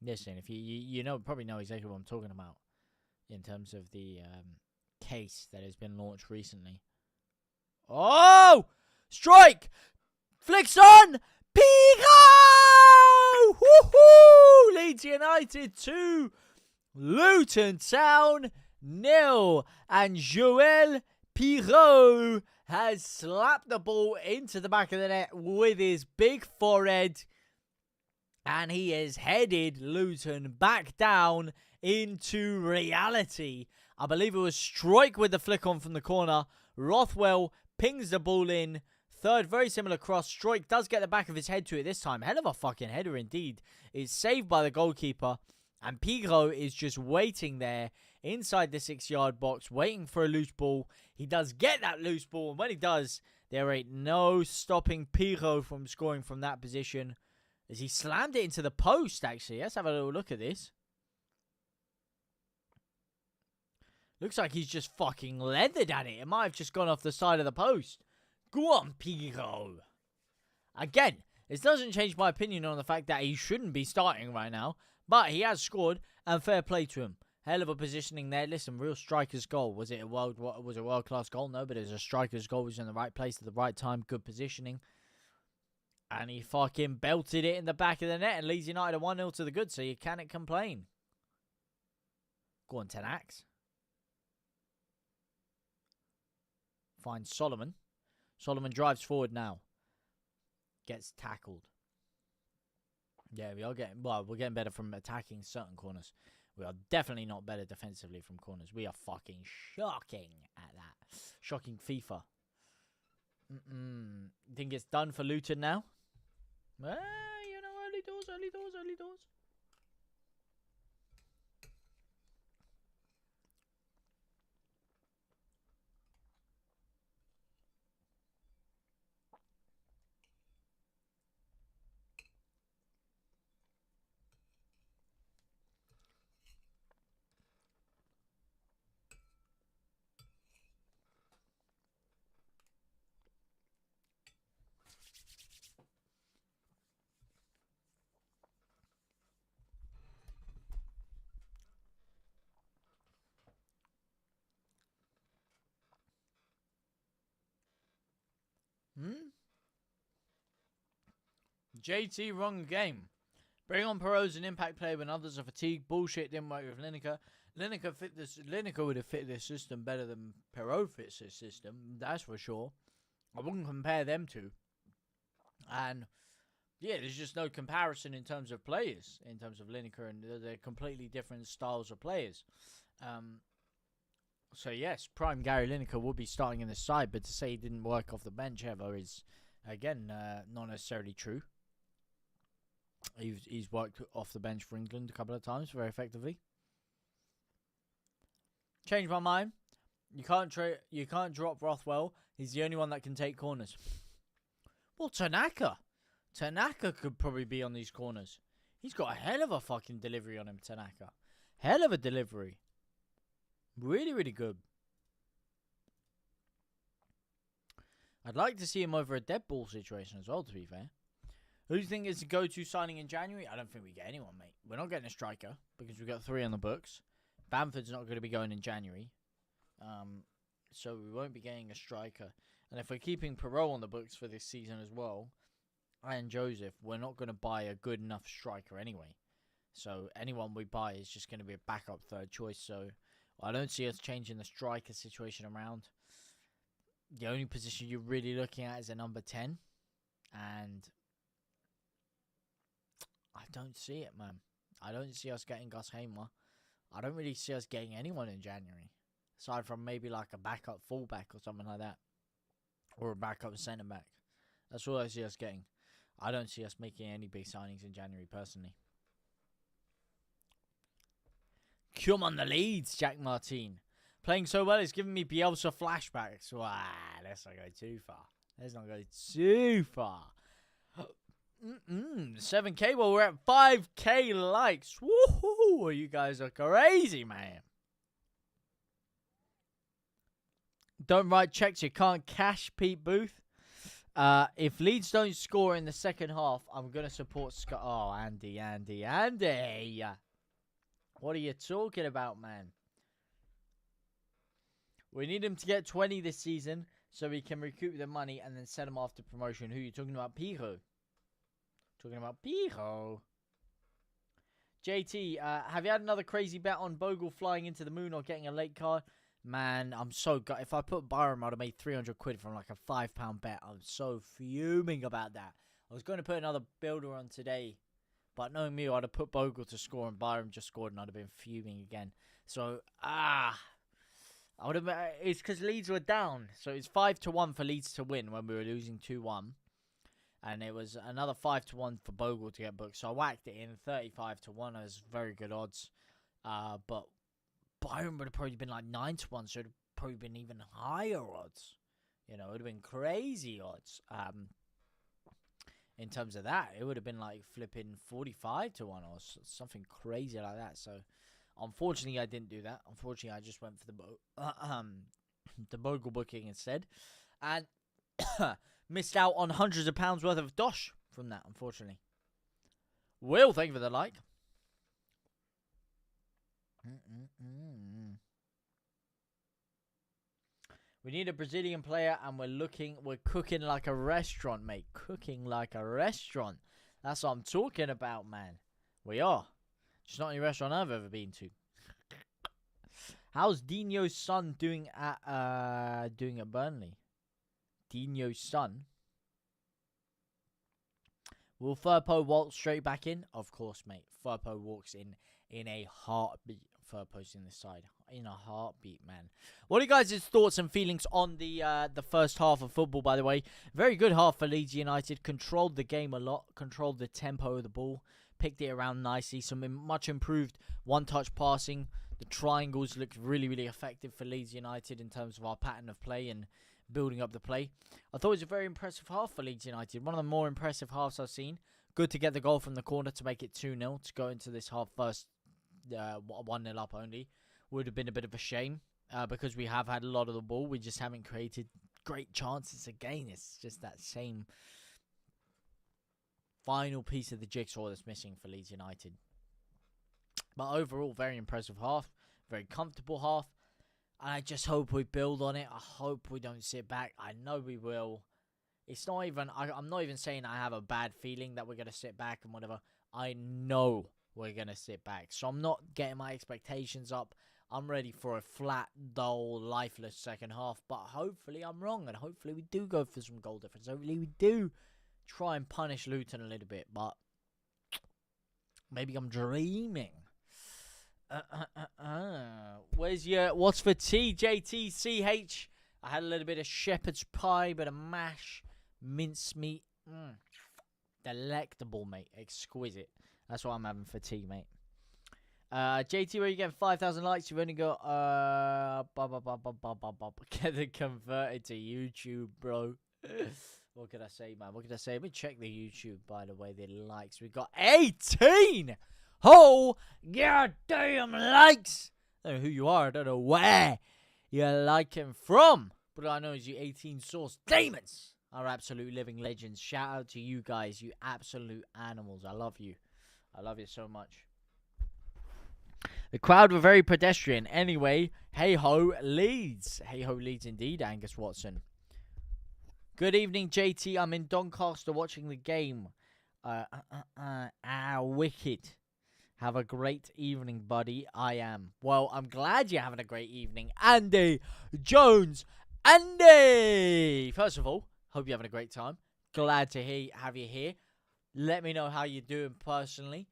listen, if you know, probably know exactly what I'm talking about in terms of the case that has been launched recently. Oh, strike, flicks on, Pico, woohoo! Leeds United 2, Luton Town 0, and Joel Pirot has slapped the ball into the back of the net with his big forehead, and he has headed Luton back down into reality. I believe it was Strike with the flick on from the corner. Rothwell pings the ball in. Third, very similar cross. Strike does get the back of his head to it this time. Hell of a fucking header indeed. It's saved by the goalkeeper. And Pirot is just waiting there inside the 6-yard box, waiting for a loose ball. He does get that loose ball. And when he does, there ain't no stopping Pirot from scoring from that position. As he slammed it into the post, actually. Let's have a little look at this. Looks like he's just fucking leathered at it. It might have just gone off the side of the post. Go on, Pirot. Again, this doesn't change my opinion on the fact that he shouldn't be starting right now. But he has scored, and fair play to him. Hell of a positioning there. Listen, real striker's goal. Was it a world-class goal? No, but it was a striker's goal. He was in the right place at the right time. Good positioning. And he fucking belted it in the back of the net. And Leeds United are 1-0 to the good, so you cannot complain. Go on, Tenax. Finds Solomon. Solomon drives forward now. Gets tackled. Yeah, we are getting... Well, we're getting better from attacking certain corners. We are definitely not better defensively from corners. We are fucking shocking at that. Shocking FIFA. You think it's done for Luton now? Well, you know, early doors, early doors, early doors. JT, wrong game. Bring on Perot as an impact player when others are fatigued. Bullshit, didn't work with Lineker. Lineker would have fit this system better than Perot fits this system. That's for sure. I wouldn't compare them two. And yeah, there's just no comparison in terms of players, in terms of Lineker, and they're completely different styles of players. So yes, prime Gary Lineker will be starting in the side, but to say he didn't work off the bench ever is, again, not necessarily true. He's worked off the bench for England a couple of times very effectively. Change my mind. You can't drop Rothwell. He's the only one that can take corners. Well, Tanaka could probably be on these corners. He's got a hell of a fucking delivery on him, Tanaka. Hell of a delivery. Really, really good. I'd like to see him over a dead ball situation as well, to be fair. Who do you think is the go-to signing in January? I don't think we get anyone, mate. We're not getting a striker because we've got 3 on the books. Bamford's not going to be going in January. So we won't be getting a striker. And if we're keeping Perot on the books for this season as well, and Joseph, we're not going to buy a good enough striker anyway. So anyone we buy is just going to be a backup third choice. So I don't see us changing the striker situation around. The only position you're really looking at is a number 10. And I don't see it, man. I don't see us getting Gus Hamer. I don't really see us getting anyone in January. Aside from maybe like a backup fullback or something like that. or a backup centre back. That's all I see us getting. I don't see us making any big signings in January, personally. Come on, the Leeds, Jack Martin. Playing so well, it's giving me Bielsa flashbacks. Wow, let's not go too far. Let's not go too far. 7K, well, we're at 5K likes. Woohoo! You guys are crazy, man. Don't write checks. You can't cash, Pete Booth. If Leeds don't score in the second half, I'm going to support Scott. Oh, Andy. What are you talking about, man? We need him to get 20 this season so we can recoup the money and then sell him after promotion. Who are you talking about? Pijo. Talking about Pijo. JT, have you had another crazy bet on Bogle flying into the moon or getting a late card? Man, I'm so gut. If I put Byram, I'd have made 300 quid from like a £5 bet. I'm so fuming about that. I was going to put another builder on today, but knowing me, I'd have put Bogle to score and Byram just scored and I'd have been fuming again. So, I would have. It's because Leeds were down. So it's 5-1 for Leeds to win when we were losing 2-1. And it was another 5-1 for Bogle to get booked. So I whacked it in 35-1. It was very good odds. But Byron would have probably been like 9-1. So it would have probably been even higher odds. You know, it would have been crazy odds. In terms of that, it would have been like flipping 45-1 or something crazy like that. So unfortunately, I didn't do that. Unfortunately, I just went for the Bogle booking instead. And missed out on hundreds of pounds worth of dosh from that, unfortunately. Will, thank you for the like. We need a Brazilian player, and we're cooking like a restaurant, mate. Cooking like a restaurant. That's what I'm talking about, man. We are. Just not any restaurant I've ever been to. How's Dino's son doing at Burnley? Dino's son. Will Firpo walk straight back in? Of course, mate. Firpo walks in a heartbeat. Firpo's in the side. In a heartbeat, man. What are you guys' thoughts and feelings on the first half of football, by the way? Very good half for Leeds United. Controlled the game a lot. Controlled the tempo of the ball. Picked it around nicely. Some much improved one-touch passing. The triangles looked really, really effective for Leeds United in terms of our pattern of play and building up the play. I thought it was a very impressive half for Leeds United. One of the more impressive halves I've seen. Good to get the goal from the corner to make it 2-0. To go into this half first 1-0 up only. Would have been a bit of a shame because we have had a lot of the ball. We just haven't created great chances again. It's just that same final piece of the jigsaw that's missing for Leeds United. But overall, very impressive half. Very comfortable half. And I just hope we build on it. I hope we don't sit back. I know we will. It's not even... I'm not even saying I have a bad feeling that we're going to sit back and whatever. I know we're going to sit back. So I'm not getting my expectations up. I'm ready for a flat, dull, lifeless second half. But hopefully I'm wrong. And hopefully we do go for some goal difference. Hopefully we do try and punish Luton a little bit. But maybe I'm dreaming. What's for tea? JTCH. I had a little bit of shepherd's pie, bit of mash, mincemeat. Delectable, mate. Exquisite. That's what I'm having for tea, mate. JT, where you get 5,000 likes, you've only got get it converted to YouTube, bro. What could I say, man? What could I say? Let me check the YouTube, by the way, the likes. We got 18. Oh, goddamn likes. I don't know who you are. I don't know where you're liking from. But I know is you 18 source demons are absolute living legends. Shout out to you guys, you absolute animals. I love you. I love you so much. The crowd were very pedestrian. Anyway, hey-ho, Leeds. Hey-ho, Leeds indeed, Angus Watson. Good evening, JT. I'm in Doncaster watching the game. Wicked. Have a great evening, buddy. I am. Well, I'm glad you're having a great evening. Andy Jones. Andy! First of all, hope you're having a great time. Glad to have you here. Let me know how you're doing personally.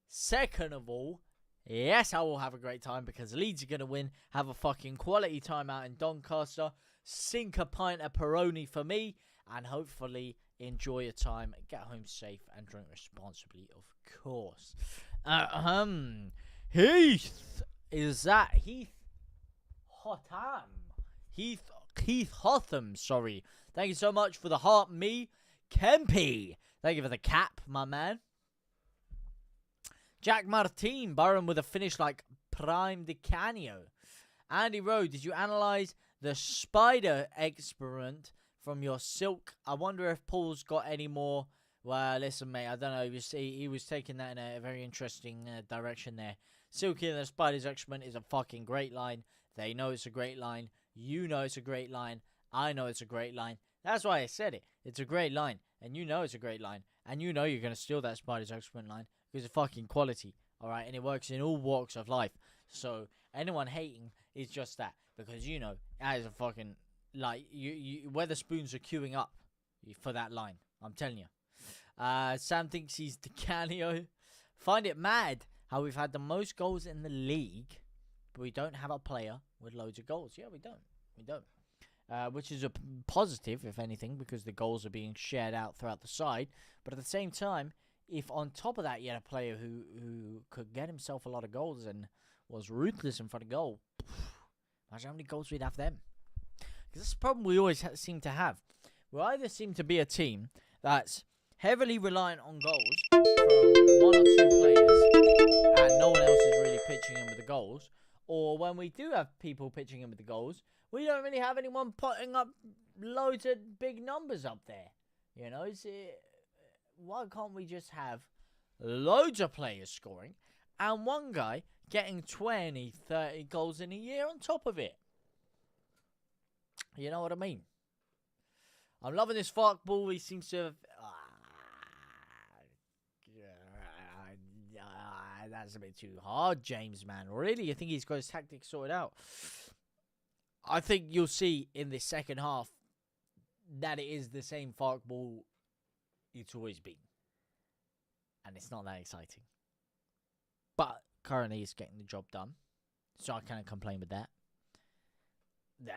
Second of all, yes, I will have a great time because Leeds are going to win. Have a fucking quality time out in Doncaster. sink a pint of Peroni for me, and hopefully enjoy your time, get home safe, and drink responsibly, of course. Heath, is that Heath Hotham? Heath Hotham, sorry. Thank you so much for the heart, me. Kempy, thank you for the cap, my man. Jack Martin, Byron with a finish like Prime de Canio. Andy Rowe, did you analyze the spider experiment from your silk? I wonder if Paul's got any more. Well, listen, mate, I don't know. He was taking that in a very interesting direction there. Silky and the spider's excrement is a fucking great line. They know it's a great line. You know it's a great line. I know it's a great line. That's why I said it. It's a great line. And you know it's a great line. And you know you're going to steal that spider's excrement line because it's fucking quality. Alright? And it works in all walks of life. So, anyone hating is just that. Because you know, that is a fucking, like, you Weatherspoons are queuing up for that line. I'm telling you. Sam thinks he's DeCanio. Find it mad how we've had the most goals in the league, but we don't have a player with loads of goals. Yeah, we don't. We don't. Which is a positive, if anything, because the goals are being shared out throughout the side. But at the same time, if on top of that you had a player who could get himself a lot of goals and was ruthless in front of goal, imagine how many goals we'd have then. Because that's the problem we always seem to have. We either seem to be a team that's heavily reliant on goals from one or two players, and no one else is really pitching in with the goals. Or when we do have people pitching in with the goals, we don't really have anyone putting up loads of big numbers up there. You know, why can't we just have loads of players scoring and one guy getting 20, 30 goals in a year on top of it? You know what I mean? I'm loving this fuck ball. He seems to have... that's a bit too hard, James, man. Really? You think he's got his tactics sorted out? I think you'll see in the second half that it is the same fuck ball it's always been. And it's not that exciting. But currently it's getting the job done. So I can't complain with that.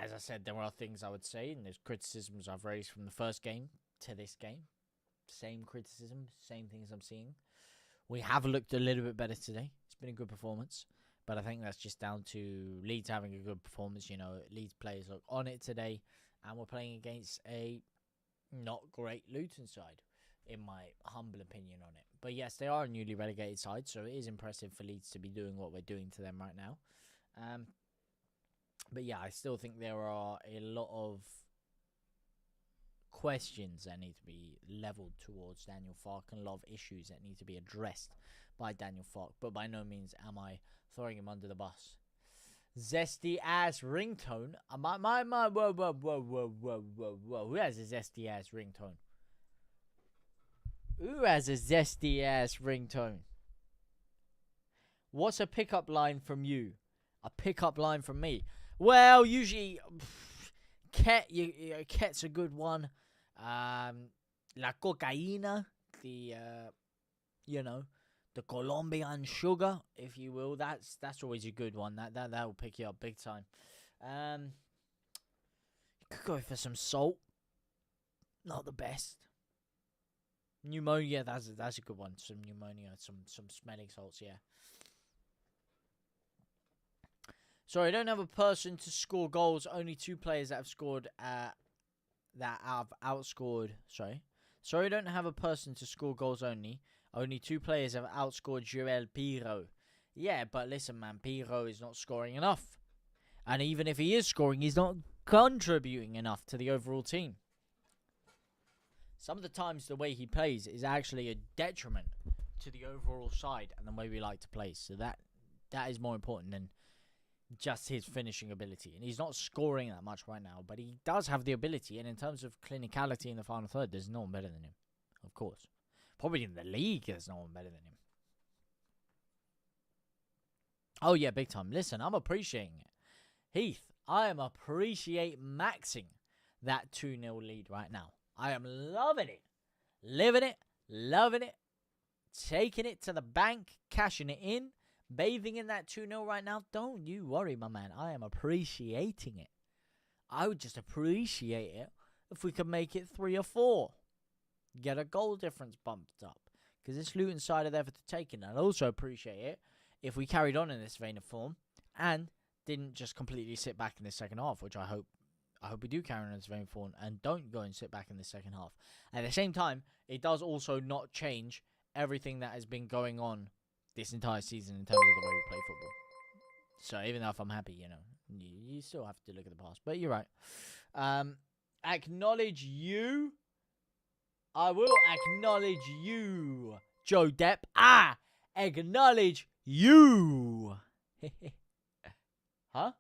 As I said, there are things I would say, and there's criticisms I've raised from the first game to this game. Same criticism, same things I'm seeing. We have looked a little bit better today. It's been a good performance. But I think that's just down to Leeds having a good performance. You know, Leeds players look on it today. And we're playing against a not great Luton side, in my humble opinion on it. But yes, they are a newly relegated side. So it is impressive for Leeds to be doing what we're doing to them right now. But yeah, I still think there are a lot of questions that need to be leveled towards Daniel Farke and a lot of issues that need to be addressed by Daniel Farke. But by no means am I throwing him under the bus. Zesty ass ringtone. Whoa. Who has a zesty ass ringtone? Who has a zesty ass ringtone? What's a pickup line from you? A pickup line from me? Well, usually, Ket's a good one. La cocaína, the the Colombian sugar, if you will. That's always a good one. That will pick you up big time. You could go for some salt. Not the best. Pneumonia, that's a good one. Some pneumonia, some smelling salts, yeah. Sorry, I don't have a person to score goals. Only two players that have scored that have outscored. Sorry, I don't have a person to score goals only. Only two players have outscored Joel Piro. Yeah, but listen, man, Piro is not scoring enough. And even if he is scoring, he's not contributing enough to the overall team. Some of the times the way he plays is actually a detriment to the overall side and the way we like to play. So that is more important than just his finishing ability. And he's not scoring that much right now, but he does have the ability. And in terms of clinicality in the final third, there's no one better than him, of course. Probably in the league, there's no one better than him. Oh, yeah, big time. Listen, I'm appreciating it. Heath, I am maxing that 2-0 lead right now. I am loving it. Living it. Loving it. Taking it to the bank. Cashing it in. Bathing in that 2-0 right now. Don't you worry, my man. I am appreciating it. I would just appreciate it if we could make it 3 or 4. Get a goal difference bumped up. Because this Luton side are there for the taking. I'd also appreciate it if we carried on in this vein of form and didn't just completely sit back in the second half, which I hope we do carry on in this vein of form and don't go and sit back in the second half. At the same time, it does also not change everything that has been going on this entire season in terms of the way we play football. So even though if I'm happy, you still have to look at the past. But you're right. Acknowledge you. I will acknowledge you, Joe Depp. Acknowledge you. Huh?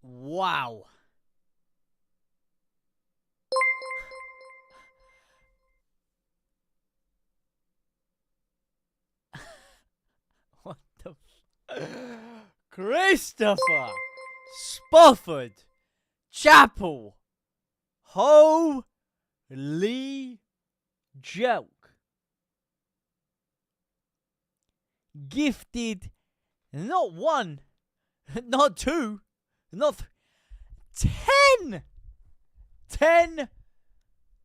Wow. What the Christopher Spofford Chapel. Holy joke. Gifted not 1, not 2, not 10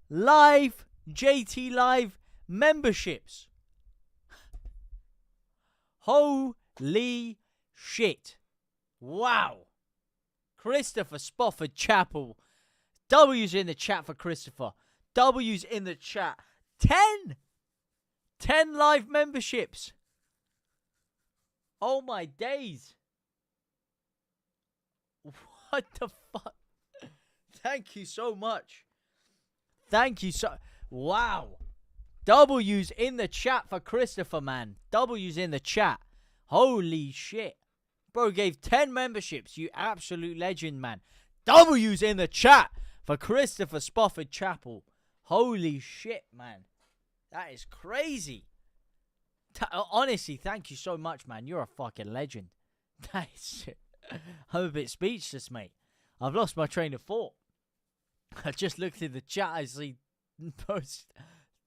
live JTLive memberships. Holy shit. Wow. Christopher Spofford Chapel. W's in the chat for Christopher. W's in the chat. 10 live memberships. Oh my days. What the fuck? Thank you so much. Thank you so... Wow. W's in the chat for Christopher, man. W's in the chat. Holy shit. Bro gave 10 memberships. You absolute legend, man. W's in the chat for Christopher Spofford Chapel. Holy shit, man. That is crazy. Honestly, thank you so much, man. You're a fucking legend. That is shit. I'm a bit speechless, mate. I've lost my train of thought. I just looked in the chat. I see post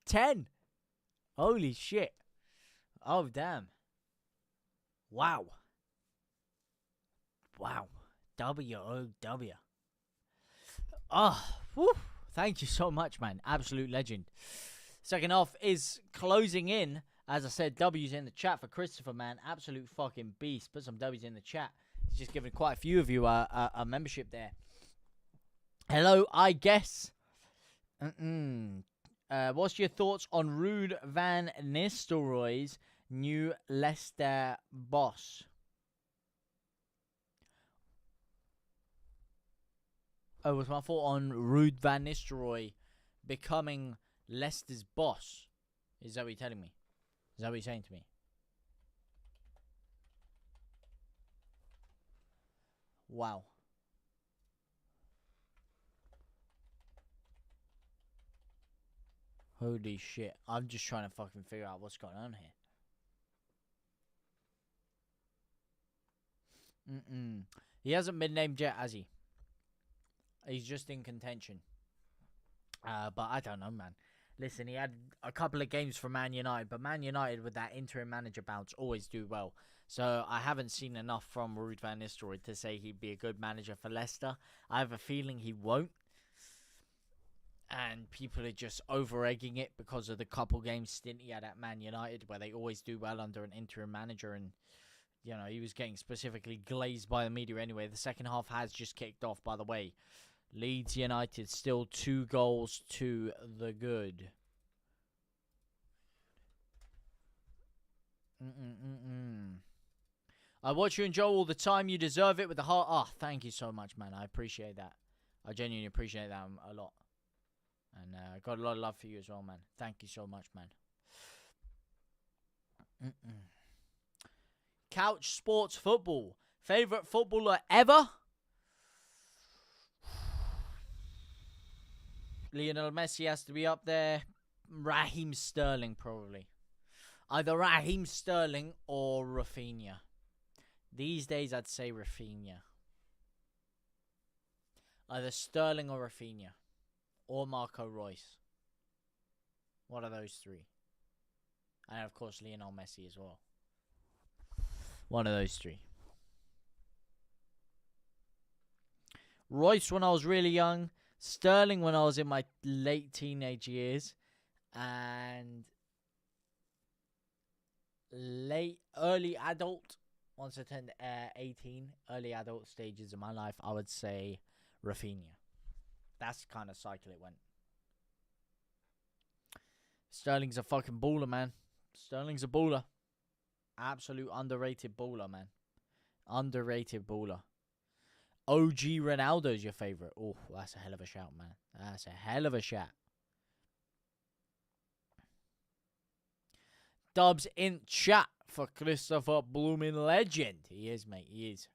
10. Holy shit. Oh, damn. Wow. Wow. W-O-W. Oh, whew. Thank you so much, man. Absolute legend. Second half is closing in. As I said, W's in the chat for Christopher, man. Absolute fucking beast. Put some W's in the chat. He's just giving quite a few of you a membership there. Hello, I guess. What's your thoughts on Ruud van Nistelrooy's new Leicester boss? Oh, what's my thought on Ruud van Nistelrooy becoming Leicester's boss? Is that what you're telling me? Is that what you're saying to me? Wow. Holy shit. I'm just trying to fucking figure out what's going on here. He hasn't been named yet, has he? He's just in contention. But I don't know, man. Listen, he had a couple of games for Man United, but Man United with that interim manager bounce always do well. So I haven't seen enough from Ruud van Nistelrooy to say he'd be a good manager for Leicester. I have a feeling he won't. and people are just over-egging it because of the couple games stint he had at Man United, where they always do well under an interim manager, and you know he was getting specifically glazed by the media anyway. The second half has just kicked off, by the way. Leeds United still 2 goals to the good. I watch you and Joe all the time. You deserve it with the heart. Oh, thank you so much, man. I appreciate that. I genuinely appreciate that a lot. And I got a lot of love for you as well, man. Thank you so much, man. Couch Sports Football. Favorite footballer ever? Lionel Messi has to be up there. Raheem Sterling, probably. Either Raheem Sterling or Rafinha. These days, I'd say Rafinha. Either Sterling or Rafinha. Or Marco Reus. One of those 3. And, of course, Lionel Messi as well. One of those 3. Reus when I was really young. Sterling when I was in my late teenage years. And early adult. Once I turned 18, early adult stages of my life, I would say Rafinha. That's the kind of cycle it went. Sterling's a fucking baller, man. Sterling's a baller. Absolute underrated baller, man. Underrated baller. OG Ronaldo's your favourite. Oh, that's a hell of a shout, man. That's a hell of a shout. Dubs in chat for Christopher Blooming Legend. He is, mate. He is.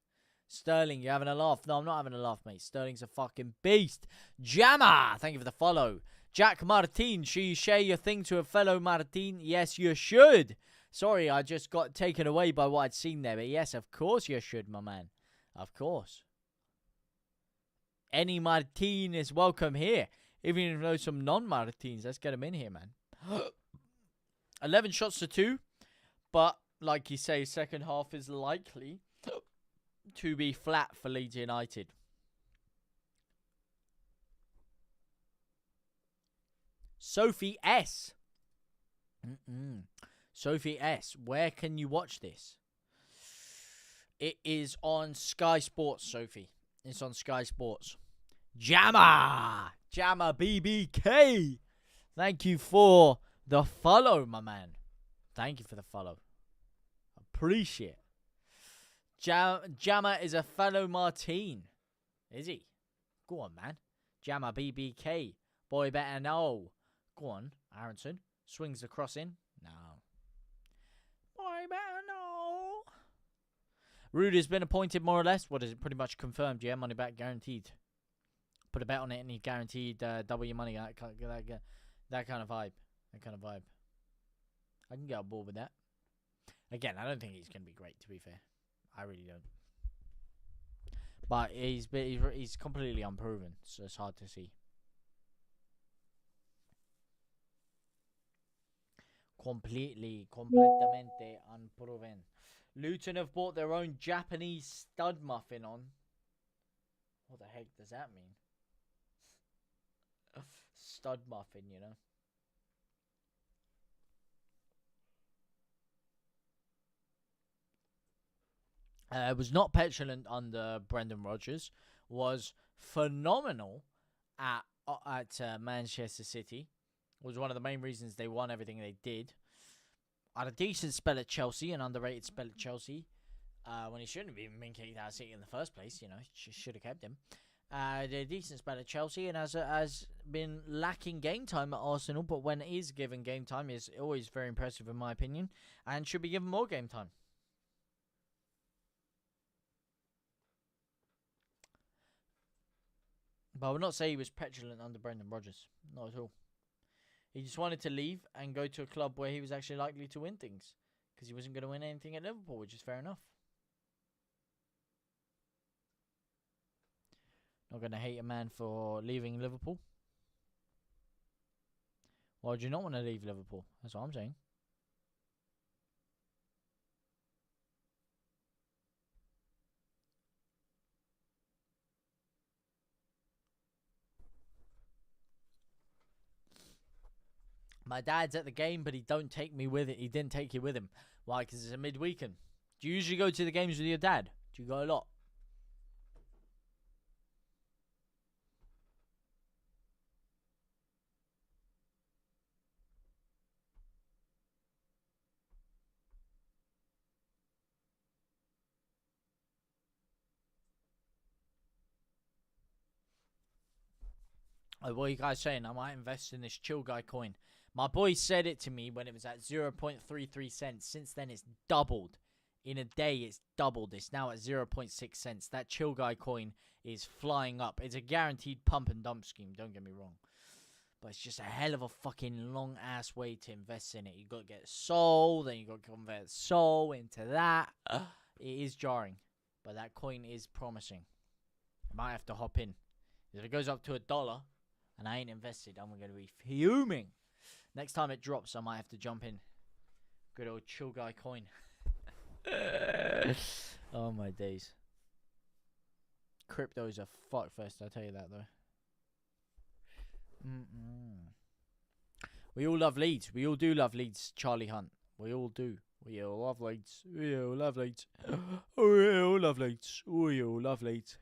Sterling, you having a laugh? No, I'm not having a laugh, mate. Sterling's a fucking beast. Jammer, thank you for the follow. Jack Martin, should you share your thing to a fellow Martin? Yes, you should. Sorry, I just got taken away by what I'd seen there. But yes, of course you should, my man. Of course. Any Martin is welcome here. Even if you know some non-Martins, let's get them in here, man. 11 shots to 2. But, like you say, second half is likely to be flat for Leeds United. Sophie S. Sophie S. Where can you watch this? It is on Sky Sports, Sophie. It's on Sky Sports. Jammer BBK. Thank you for the follow, my man. Thank you for the follow. Appreciate it. Jammer is a fellow Martin. Is he? Go on, man. Jammer BBK. Boy better know. Go on, Aronson. Swings the cross in. No. Boy better know. Rudy's been appointed more or less. What is it? Pretty much confirmed, yeah. Money back guaranteed. Put a bet on it and he guaranteed double your money. That kind of vibe. That kind of vibe. I can get on board with that. Again, I don't think he's going to be great, to be fair. I really don't. But he's completely unproven, so it's hard to see. Completamente unproven. Luton have bought their own Japanese stud muffin on. What the heck does that mean? Stud muffin, you know. Was not petulant under Brendan Rodgers. Was phenomenal at Manchester City. Was one of the main reasons they won everything they did. Had a decent spell at Chelsea, an underrated spell at Chelsea. When he shouldn't have even been kicked out of City in the first place, you know, should have kept him. Did a decent spell at Chelsea and has been lacking game time at Arsenal, but when it is given game time, is always very impressive in my opinion, and should be given more game time. But I would not say he was petulant under Brendan Rodgers. Not at all. He just wanted to leave and go to a club where he was actually likely to win things. Because he wasn't going to win anything at Liverpool, which is fair enough. Not going to hate a man for leaving Liverpool. Why would you not want to leave Liverpool? That's what I'm saying. My dad's at the game, but he don't take me with it. He didn't take you with him. Why? Because it's a midweekend. Do you usually go to the games with your dad? Do you go a lot? What are you guys saying? I might invest in this chill guy coin. My boy said it to me when it was at 0.33 cents. Since then, it's doubled. In a day, it's doubled. It's now at 0.6 cents. That chill guy coin is flying up. It's a guaranteed pump and dump scheme. Don't get me wrong. But it's just a hell of a fucking long-ass way to invest in it. You got to get Sol, then you got to convert Sol into that. It is jarring. But that coin is promising. I might have to hop in. If it goes up to $1 and I ain't invested, I'm going to be fuming. Next time it drops, I might have to jump in. Good old chill guy coin. Oh my days. Crypto's a fuck fest, I'll tell you that though. We all love Leeds. We all do love Leeds, Charlie Hunt. We all do. We all love Leeds. We all love Leeds. We all love Leeds. We all love Leeds.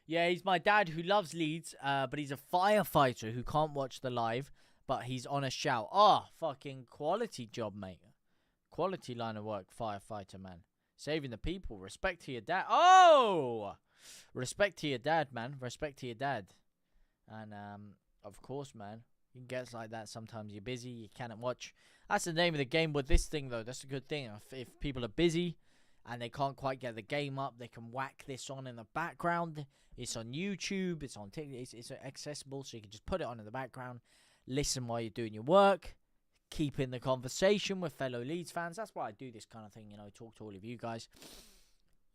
Yeah, he's my dad who loves Leeds, but he's a firefighter who can't watch the live, but he's on a shout. Oh, fucking quality job, mate. Quality line of work, firefighter, man. Saving the people. Respect to your dad. Oh! Respect to your dad, man. Respect to your dad. And, of course, man. It gets like that. Sometimes you're busy. You cannot watch. That's the name of the game with this thing, though. That's a good thing. If people are busy and they can't quite get the game up, they can whack this on in the background. It's on YouTube. It's on TikTok. It's accessible, so you can just put it on in the background. Listen while you're doing your work. Keep in the conversation with fellow Leeds fans. That's why I do this kind of thing, you know, talk to all of you guys.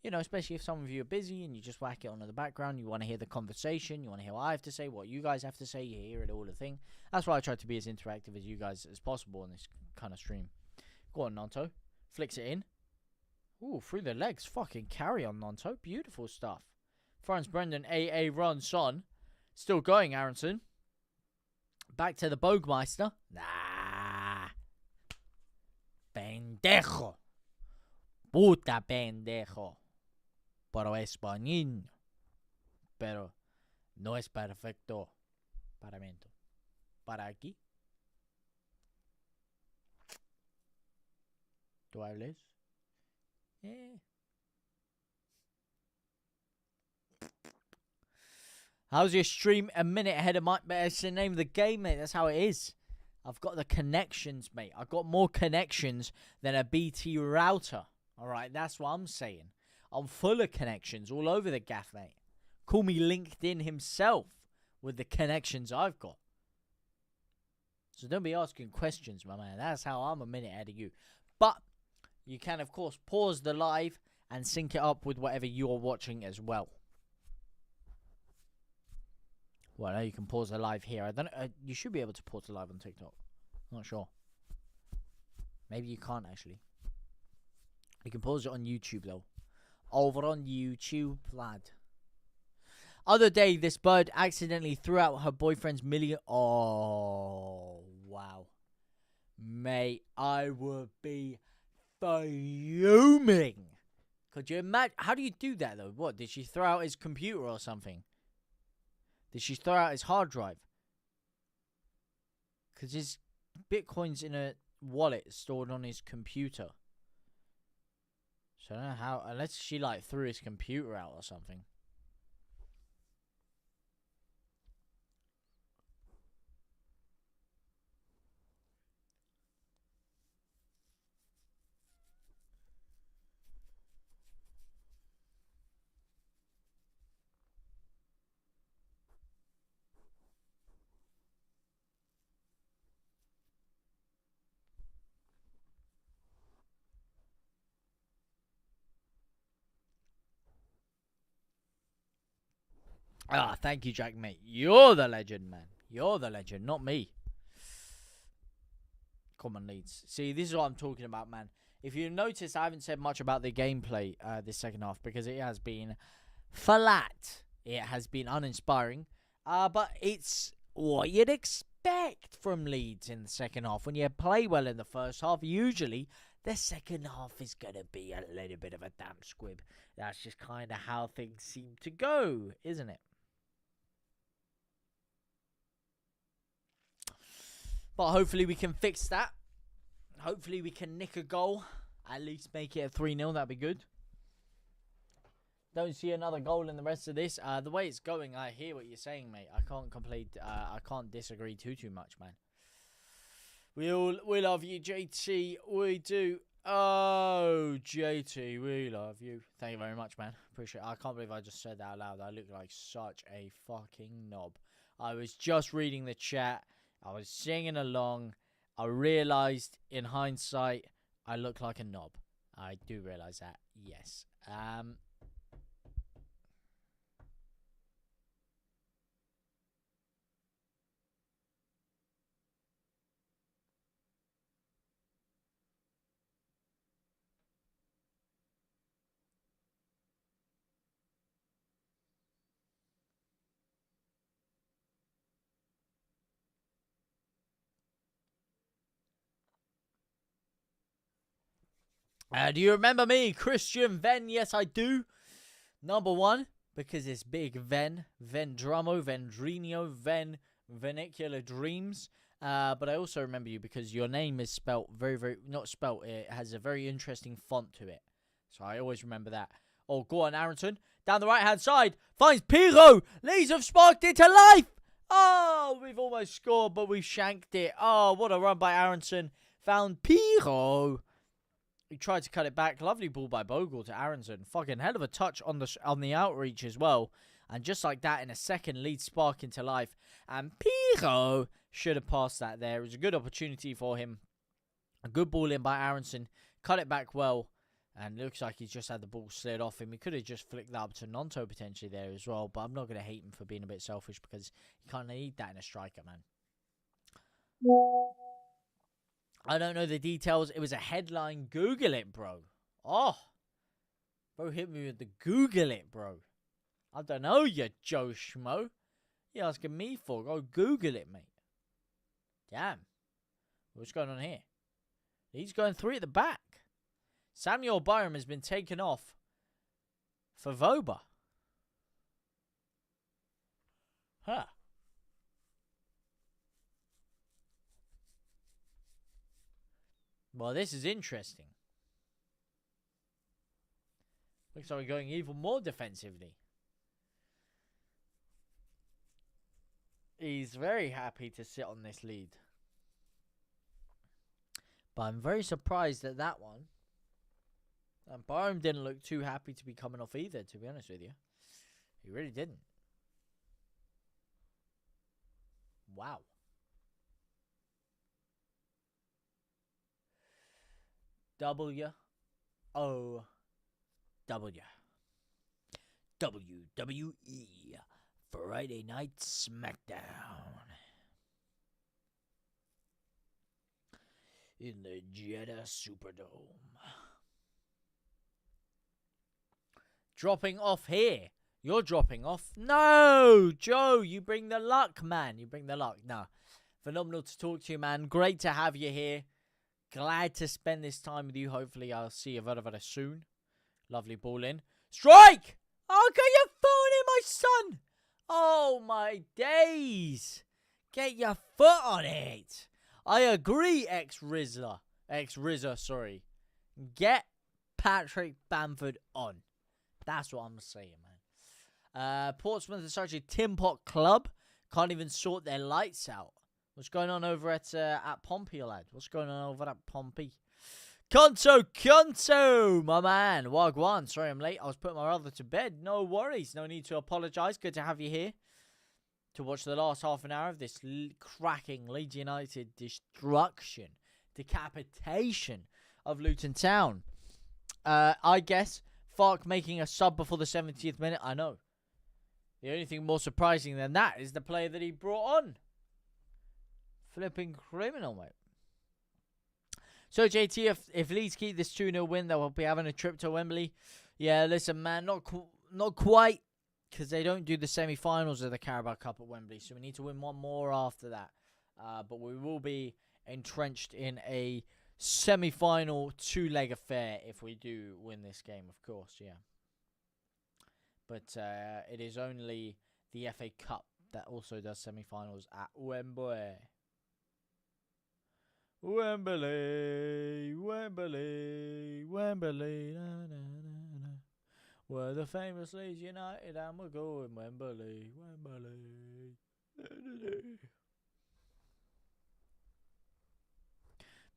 You know, especially if some of you are busy and you just whack it on in the background. You want to hear the conversation. You want to hear what I have to say, what you guys have to say. You hear it all the thing. That's why I try to be as interactive as you guys as possible in this kind of stream. Go on, Nanto. Flicks it in. Ooh, through the legs. Fucking carry on, Nanto. Beautiful stuff. Franz Brendan, AA run, son. Still going, Aronson. Back to the Bogmeister. Nah. Pendejo. Puta pendejo. Pero es español. Pero no es perfecto. Paramento. Para aquí. ¿Tú hables? How's your stream? A minute ahead of Mike, but it's the name of the game, mate. That's how it is. I've got the connections, mate. I've got more connections than a BT router. All right, that's what I'm saying. I'm full of connections all over the gaff, mate. Call me LinkedIn himself with the connections I've got. So don't be asking questions, my man. That's how I'm a minute ahead of you. But you can, of course, pause the live and sync it up with whatever you're watching as well. Well, no, you can pause the live here. I don't know. You should be able to pause the live on TikTok. I'm not sure. Maybe you can't, actually. You can pause it on YouTube, though. Over on YouTube, lad. Other day, this bird accidentally threw out her boyfriend's million. Oh, wow. Mate, I would be fuming. Could you imagine? How do you do that, though? What, did she throw out his computer or something? Did she throw out his hard drive? Because his Bitcoin's in a wallet stored on his computer. So I don't know how, unless she like threw his computer out or something. Ah, thank you, Jack, mate. You're the legend, man. You're the legend, not me. Come on, Leeds. See, this is what I'm talking about, man. If you notice, I haven't said much about the gameplay this second half because it has been flat. It has been uninspiring. But it's what you'd expect from Leeds in the second half. When you play well in the first half, usually the second half is going to be a little bit of a damp squib. That's just kind of how things seem to go, isn't it? But hopefully we can fix that. Hopefully we can nick a goal. At least make it a 3-0. That'd be good. Don't see another goal in the rest of this. The way it's going, I hear what you're saying, mate. I can't complain. I can't disagree too much, man. We love you, JT. We do. Oh, JT, we love you. Thank you very much, man. Appreciate it. I can't believe I just said that out loud. I look like such a fucking knob. I was just reading the chat. I was singing along. I realised, in hindsight, I look like a knob. I do realise that. Yes. Do you remember me, Christian Venn? Yes, I do. Number one, because it's big Ven Drummo, Vendrino, Vernacular Dreams. But I also remember you because your name is spelt not spelt, it has a very interesting font to it. So I always remember that. Oh, go on, Aronson. Down the right-hand side, finds Piro. Leeds have sparked it to life. Oh, we've almost scored, but we've shanked it. Oh, what a run by Aronson. Found Piro. He tried to cut it back. Lovely ball by Bogle to Aronson. Fucking hell of a touch on the outreach as well. And just like that, in a second, Leeds spark into life. And Piro should have passed that there. It was a good opportunity for him. A good ball in by Aronson. Cut it back well. And looks like he's just had the ball slid off him. He could have just flicked that up to Nonto potentially there as well. But I'm not going to hate him for being a bit selfish because you can't need that in a striker, man. I don't know the details. It was a headline. Google it, bro. Oh. Bro hit me with the Google it, bro. I don't know, you Joe Schmo. You're asking me for. Go Google it, mate. Damn. What's going on here? He's going 3 at the back. Samuel Byram has been taken off for Voba. Huh. Well, this is interesting. Looks like we're going even more defensively. He's very happy to sit on this lead. But I'm very surprised at that one. And Byram didn't look too happy to be coming off either, to be honest with you. He really didn't. Wow. WWE Friday Night SmackDown in the Jeddah Superdome. Dropping off here. You're dropping off. No, Joe, you bring the luck, man. You bring the luck. Nah, phenomenal to talk to you, man. Great to have you here. Glad to spend this time with you. Hopefully, I'll see you very soon. Lovely ball in. Strike! Oh, get your phone in, my son! Oh, my days. Get your foot on it. I agree, ex-Rizza, sorry. Get Patrick Bamford on. That's what I'm saying, man. Portsmouth is such a tin pot club. Can't even sort their lights out. What's going on over at Pompey, lad? What's going on over at Pompey? Conto, my man. Wagwan. Sorry I'm late. I was putting my brother to bed. No worries. No need to apologise. Good to have you here to watch the last half an hour of this cracking Leeds United decapitation of Luton Town. I guess Fark making a sub before the 70th minute. I know. The only thing more surprising than that is the player that he brought on. Flipping criminal, mate. So, JT, if Leeds keep this 2-0 win, they'll be having a trip to Wembley. Yeah, listen, man, not quite because they don't do the semi-finals of the Carabao Cup at Wembley, so we need to win one more after that. But we will be entrenched in a semi-final two-leg affair if we do win this game, of course, yeah. But it is only the FA Cup that also does semi-finals at Wembley. Wembley, Wembley, Wembley, na, na, na, na. We're the famous Leeds United and we're going Wembley, Wembley.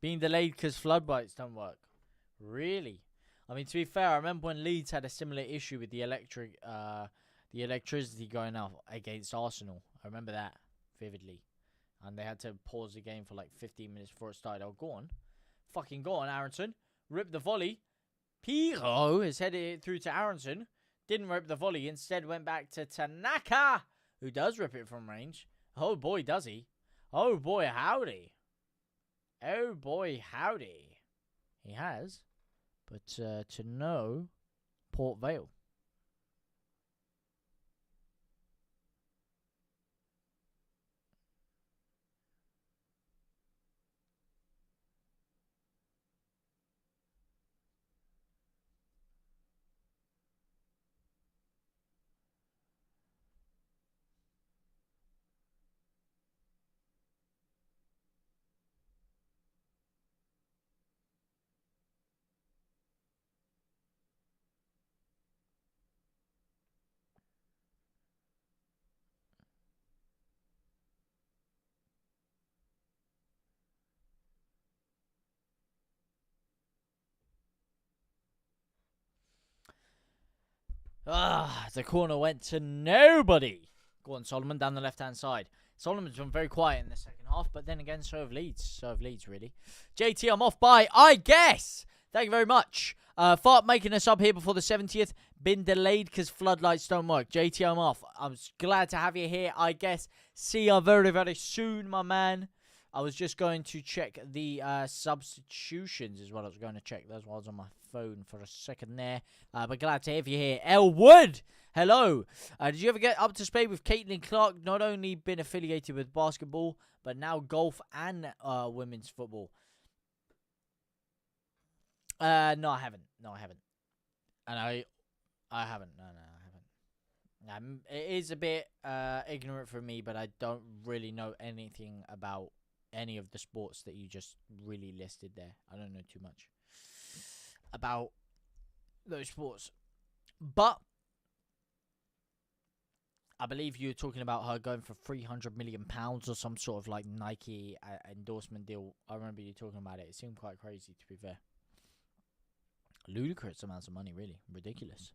Being delayed because floodlights don't work. Really? I mean, to be fair, I remember when Leeds had a similar issue with the electricity going out against Arsenal. I remember that vividly. And they had to pause the game for like 15 minutes before it started. Oh, go on. Fucking go on, Aronson. Rip the volley. Piro has headed it through to Aronson. Didn't rip the volley. Instead went back to Tanaka, who does rip it from range. Oh, boy, does he. Oh, boy, howdy. Oh, boy, howdy. He has. But to no Port Vale. The corner went to nobody. Go on, Solomon, down the left-hand side. Solomon's been very quiet in the second half, but then again, so have Leeds. So have Leeds, really. JT, I'm off by, I guess. Thank you very much. Fart making us up here before the 70th. Been delayed because floodlights don't work. JT, I'm off. I'm glad to have you here, I guess. See you very, very soon, my man. I was just going to check the substitutions is what I was going to check. That's why I was on my phone for a second there. But glad to have you here. Elwood, hello. Did you ever get up to speed with Caitlin Clark? Not only been affiliated with basketball, but now golf and women's football. No, I haven't. And I haven't. No, I haven't. It is a bit ignorant for me, but I don't really know anything about any of the sports that you just really listed there. I don't know too much about those sports. But I believe you were talking about her going for £300 million or some sort of like Nike endorsement deal. I remember you talking about it. It seemed quite crazy, to be fair. Ludicrous amounts of money, really. Ridiculous.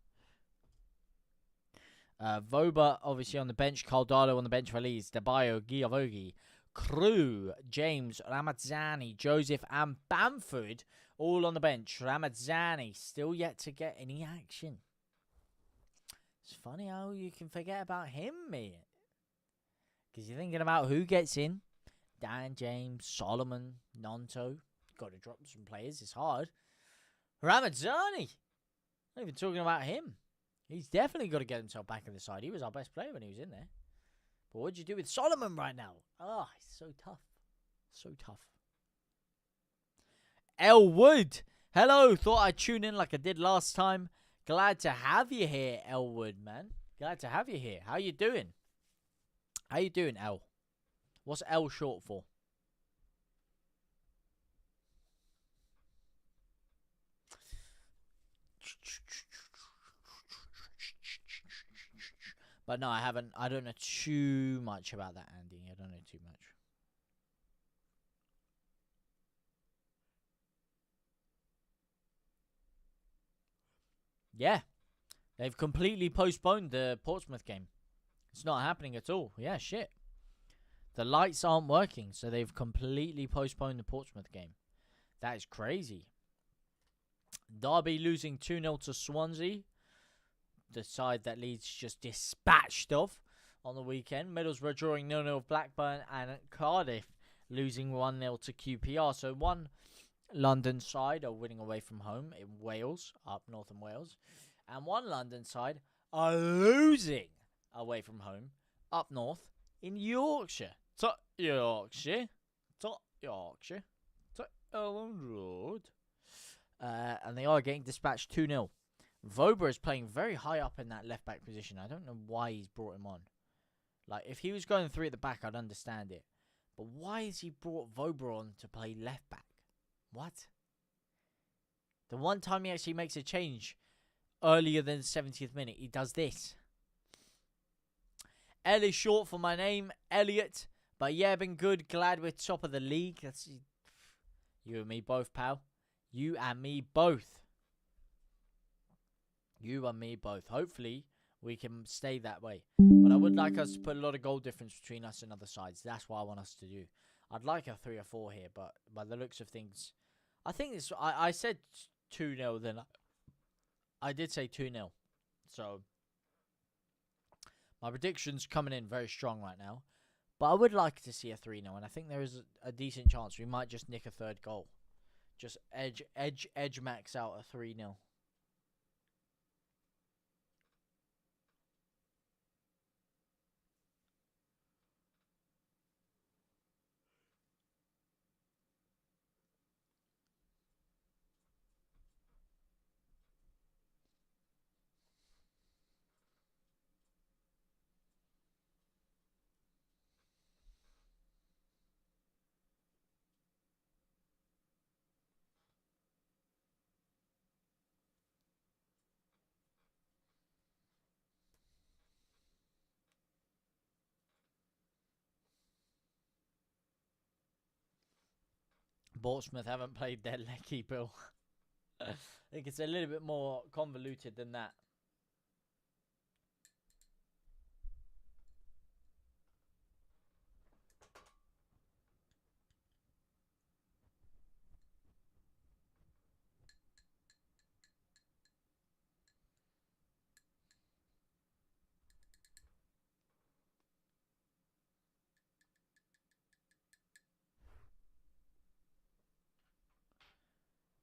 Voba, obviously, on the bench. Caldado on the bench for Leeds. Debayo, Giavogi, Crew, James, Ramazzani, Joseph, and Bamford all on the bench. Ramazzani still yet to get any action. It's funny how you can forget about him, mate. Because you're thinking about who gets in. Dan James, Solomon, Nonto. Got to drop some players. It's hard. Ramazzani. Not even talking about him. He's definitely got to get himself back in the side. He was our best player when he was in there. But what'd you do with Solomon right now? Oh, it's so tough. So tough. Elwood. Hello. Thought I'd tune in like I did last time. Glad to have you here, Elwood, man. Glad to have you here. How you doing? How you doing, El? What's L short for? But no, I haven't. I don't know too much about that, Andy. I don't know too much. Yeah. They've completely postponed the Portsmouth game. It's not happening at all. Yeah, shit. The lights aren't working, so they've completely postponed the Portsmouth game. That is crazy. Derby losing 2-0 to Swansea. The side that Leeds just dispatched of on the weekend. Middlesbrough drawing 0-0 with Blackburn, and Cardiff losing 1-0 to QPR. So one London side are winning away from home in Wales, up north in Wales, and one London side are losing away from home up north in Yorkshire. To Yorkshire. To Yorkshire. To Ellen Road. And they are getting dispatched 2-0. Vobra is playing very high up in that left-back position. I don't know why he's brought him on. Like, if he was going 3 at the back, I'd understand it. But why has he brought Vobra on to play left-back? What? The one time he actually makes a change earlier than the 70th minute, he does this. L is short for my name, Elliot. But yeah, been good. Glad we're top of the league. That's you and me both, pal. You and me both. You and me both. Hopefully, we can stay that way. But I would like us to put a lot of goal difference between us and other sides. That's what I want us to do. I'd like a 3 or 4 here, but by the looks of things, I think this. I said 2-0, then I did say 2-0. So my prediction's coming in very strong right now. But I would like to see a 3-0, and I think there is a decent chance we might just nick a 3rd goal. Just edge max out a 3-0. Portsmouth haven't played their leggy, Bill. I think it's a little bit more convoluted than that.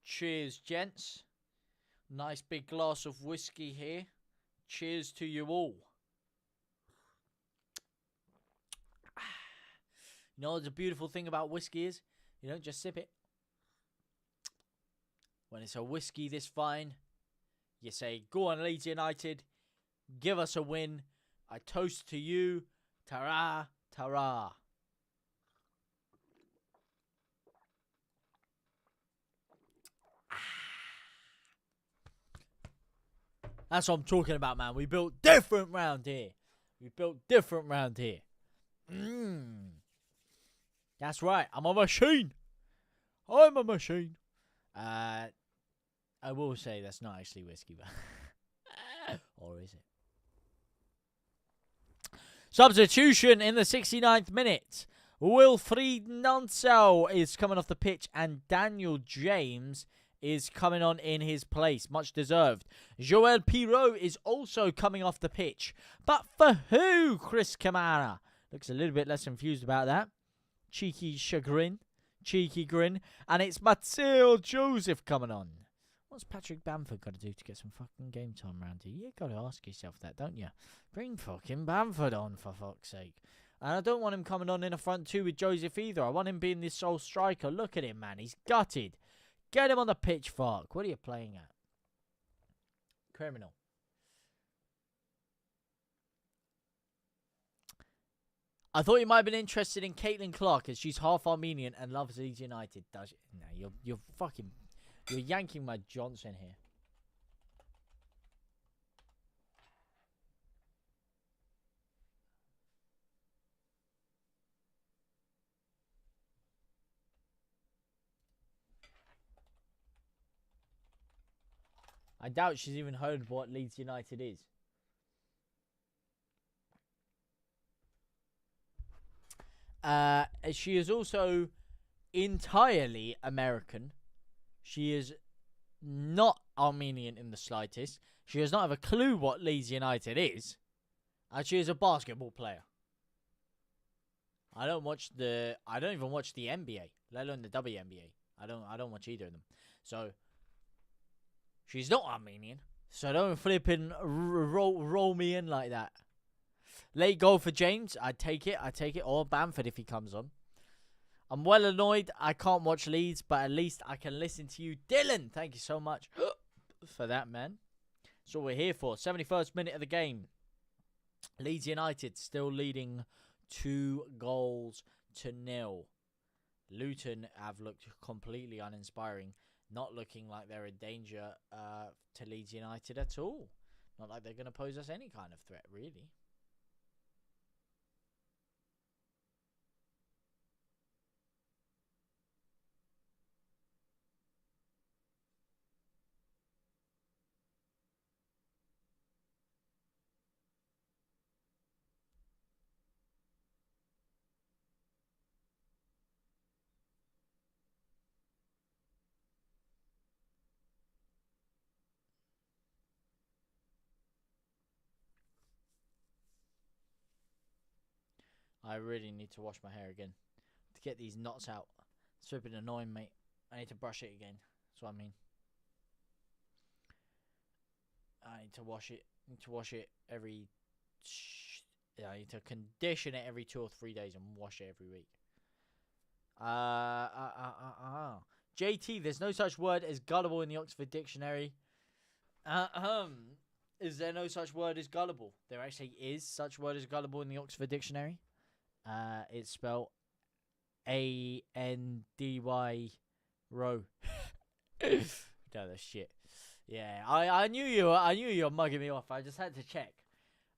Cheers, gents. Nice big glass of whiskey here. Cheers to you all. You know what the beautiful thing about whiskey is? You don't just sip it. When it's a whiskey this fine, you say, go on Leeds United, give us a win. I toast to you. Ta-ra, ta-ra. That's what I'm talking about, man. We built different round here. That's right. I'm a machine. I will say that's not actually whiskey, but or is it? Substitution in the 69th minute. Wilfried Nansel is coming off the pitch, and Daniel James is coming on in his place. Much deserved. Joel Pirot is also coming off the pitch. But for who, Chris Kamara? Looks a little bit less confused about that. Cheeky grin. And it's Mateo Joseph coming on. What's Patrick Bamford got to do to get some fucking game time around here? You got to ask yourself that, don't you? Bring fucking Bamford on, for fuck's sake. And I don't want him coming on in a front 2 with Joseph either. I want him being this sole striker. Look at him, man. He's gutted. Get him on the pitch, fuck. What are you playing at? Criminal. I thought you might have been interested in Caitlin Clark, as she's half Armenian and loves Leeds United. Does it? No, you're yanking my Johnson here. I doubt she's even heard what Leeds United is. She is also entirely American. She is not Armenian in the slightest. She does not have a clue what Leeds United is. And she is a basketball player. I don't even watch the NBA, let alone the WNBA. I don't watch either of them. So she's not Armenian. So don't flipping roll me in like that. Late goal for James. I take it. Or Bamford if he comes on. I'm well annoyed I can't watch Leeds, but at least I can listen to you. Dylan, thank you so much for that, man. That's what we're here for. 71st minute of the game. Leeds United still leading 2-0. Luton have looked completely uninspiring. Not looking like they're in danger to Leeds United at all. Not like they're going to pose us any kind of threat, really. I really need to wash my hair again to get these knots out. It's flipping annoying, mate. I need to brush it again. That's what I mean. I need to wash it. Every. I need to condition it every 2 or 3 days and wash it every week. JT, there's no such word as gullible in the Oxford Dictionary. Is there no such word as gullible? There actually is such word as gullible in the Oxford Dictionary. It's spelled A-N-D-Y row. No, that's shit. Yeah, I knew you were mugging me off. I just had to check.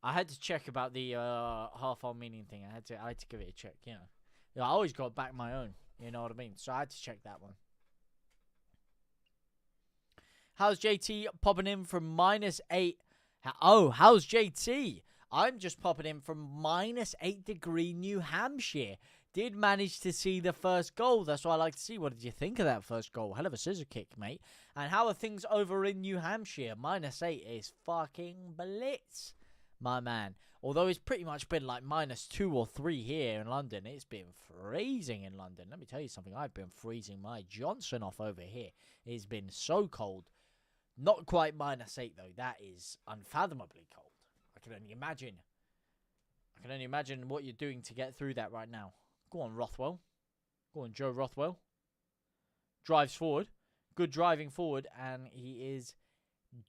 I had to check about the half-on meaning thing. I had to give it a check, you know. I always got back my own, you know what I mean? So I had to check that one. How's JT popping in from -8? Oh, how's JT? I'm just popping in from -8 New Hampshire. Did manage to see the first goal. That's what I like to see. What did you think of that first goal? Hell of a scissor kick, mate. And how are things over in New Hampshire? -8 is fucking blitz, my man. Although it's pretty much been like -2 or 3 here in London. It's been freezing in London. Let me tell you something. I've been freezing my Johnson off over here. It's been so cold. Not quite -8 though. That is unfathomably cold. I can only imagine what you're doing to get through that right now. Go on, Rothwell. Go on, Joe Rothwell. Drives forward. Good driving forward, and he is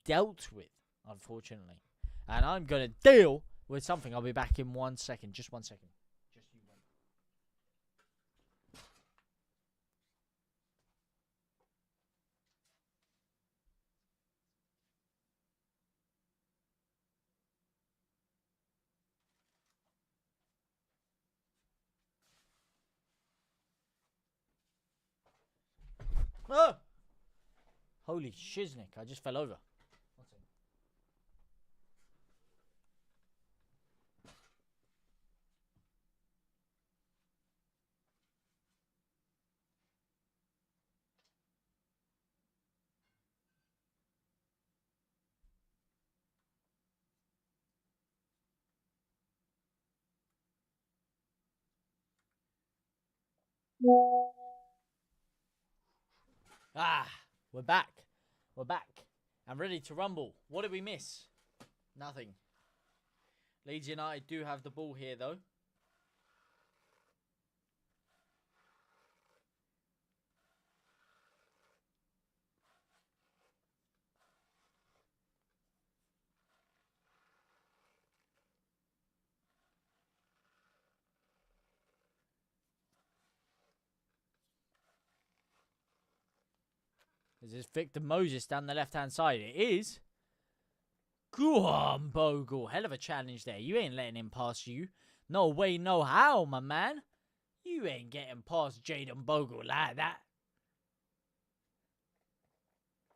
dealt with, unfortunately. And I'm going to deal with something. I'll be back in 1 second. Just 1 second. Just you wait. Oh! Holy shiznick, I just fell over. We're back. We're back. I'm ready to rumble. What did we miss? Nothing. Leeds United do have the ball here, though. Is this Victor Moses down the left-hand side? It is. Go on, Bogle. Hell of a challenge there. You ain't letting him pass you. No way, no how, my man. You ain't getting past Jaden Bogle like that.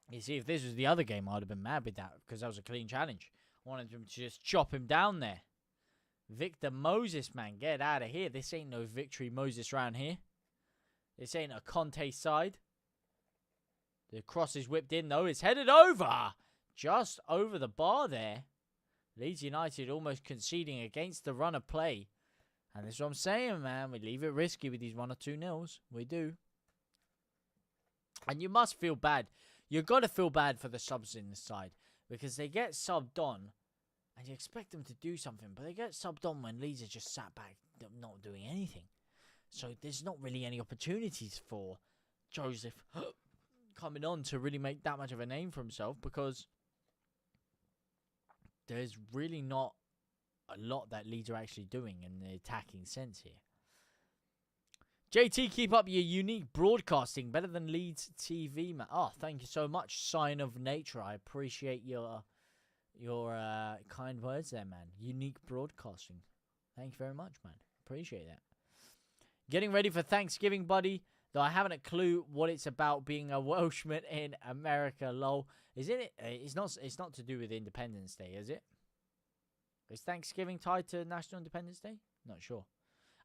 You see, if this was the other game, I would have been mad with that because that was a clean challenge. I wanted him to just chop him down there. Victor Moses, man, get out of here. This ain't no Victory Moses round here. This ain't a Conte side. The cross is whipped in, though. It's headed over. Just over the bar there. Leeds United almost conceding against the run of play. And that's what I'm saying, man. We leave it risky with these 1 or 2 nils. We do. And you must feel bad. You've got to feel bad for the subs in this side. because they get subbed on, and you expect them to do something, but they get subbed on when Leeds are just sat back, not doing anything. So there's not really any opportunities for Joseph coming on to really make that much of a name for himself, because there's really not a lot that Leeds are actually doing in the attacking sense here. JT, keep up your unique broadcasting. Better than Leeds TV, man. Oh, thank you so much. Sign of nature. I appreciate your kind words there, man. Unique broadcasting. Thank you very much, man. Appreciate that. Getting ready for Thanksgiving, buddy. Though I haven't a clue what it's about being a Welshman in America, lol. Isn't it? It's not to do with Independence Day, is it? Is Thanksgiving tied to National Independence Day? Not sure.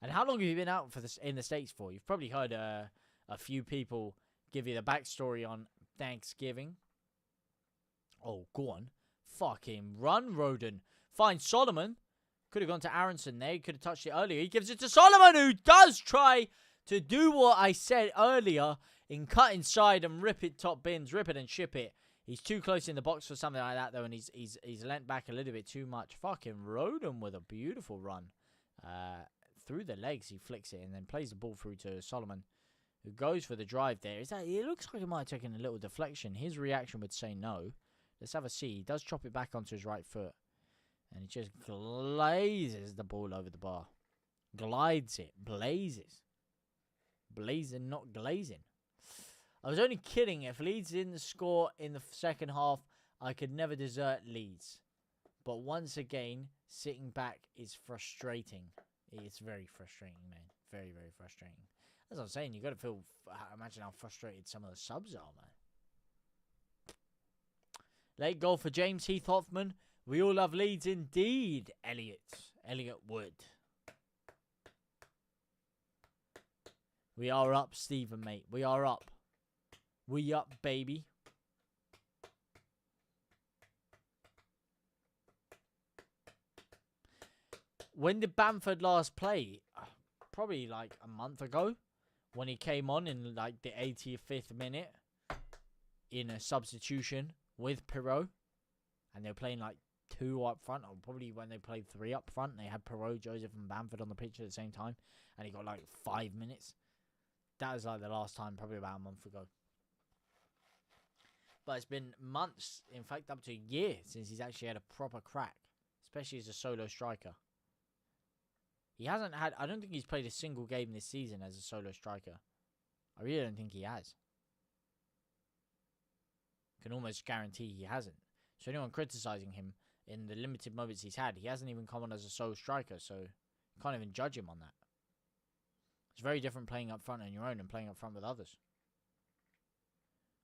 And how long have you been out for this in the States for? You've probably heard a few people give you the backstory on Thanksgiving. Oh, go on. Fucking run, Roden. Find Solomon. Could have gone to Aronson there. He could have touched it earlier. He gives it to Solomon, who does try to do what I said earlier in cut inside and rip it top bins, rip it and ship it. He's too close in the box for something like that, though, and he's lent back a little bit too much. Fucking Roden with a beautiful run. Through the legs, he flicks it and then plays the ball through to Solomon, who goes for the drive there. It looks like he might have taken a little deflection. His reaction would say no. Let's have a see. He does chop it back onto his right foot, and he just glazes the ball over the bar. Glides it. Blazes. Blazing, not glazing. I was only kidding. If Leeds didn't score in the second half, I could never desert Leeds. But once again, sitting back is frustrating. It's very frustrating, man. Very, very frustrating. As I was saying, you got to imagine how frustrated some of the subs are, man. Late goal for James Heath Hoffman. We all love Leeds indeed, Elliot Wood. We are up, Stephen, mate. We are up. We up, baby. When did Bamford last play? Probably like a month ago, when he came on in like the 85th minute in a substitution with Pirot, and they were playing like 2 up front, or probably when they played 3 up front, they had Pirot, Joseph, and Bamford on the pitch at the same time, and he got like 5 minutes. That was like the last time, probably about a month ago. But it's been months, in fact up to a year, since he's actually had a proper crack, especially as a solo striker. He hasn't had, I don't think he's played a single game this season as a solo striker. I really don't think he has. Can almost guarantee he hasn't. So anyone criticising him in the limited moments he's had, he hasn't even come on as a solo striker, so you can't even judge him on that. It's very different playing up front on your own and playing up front with others.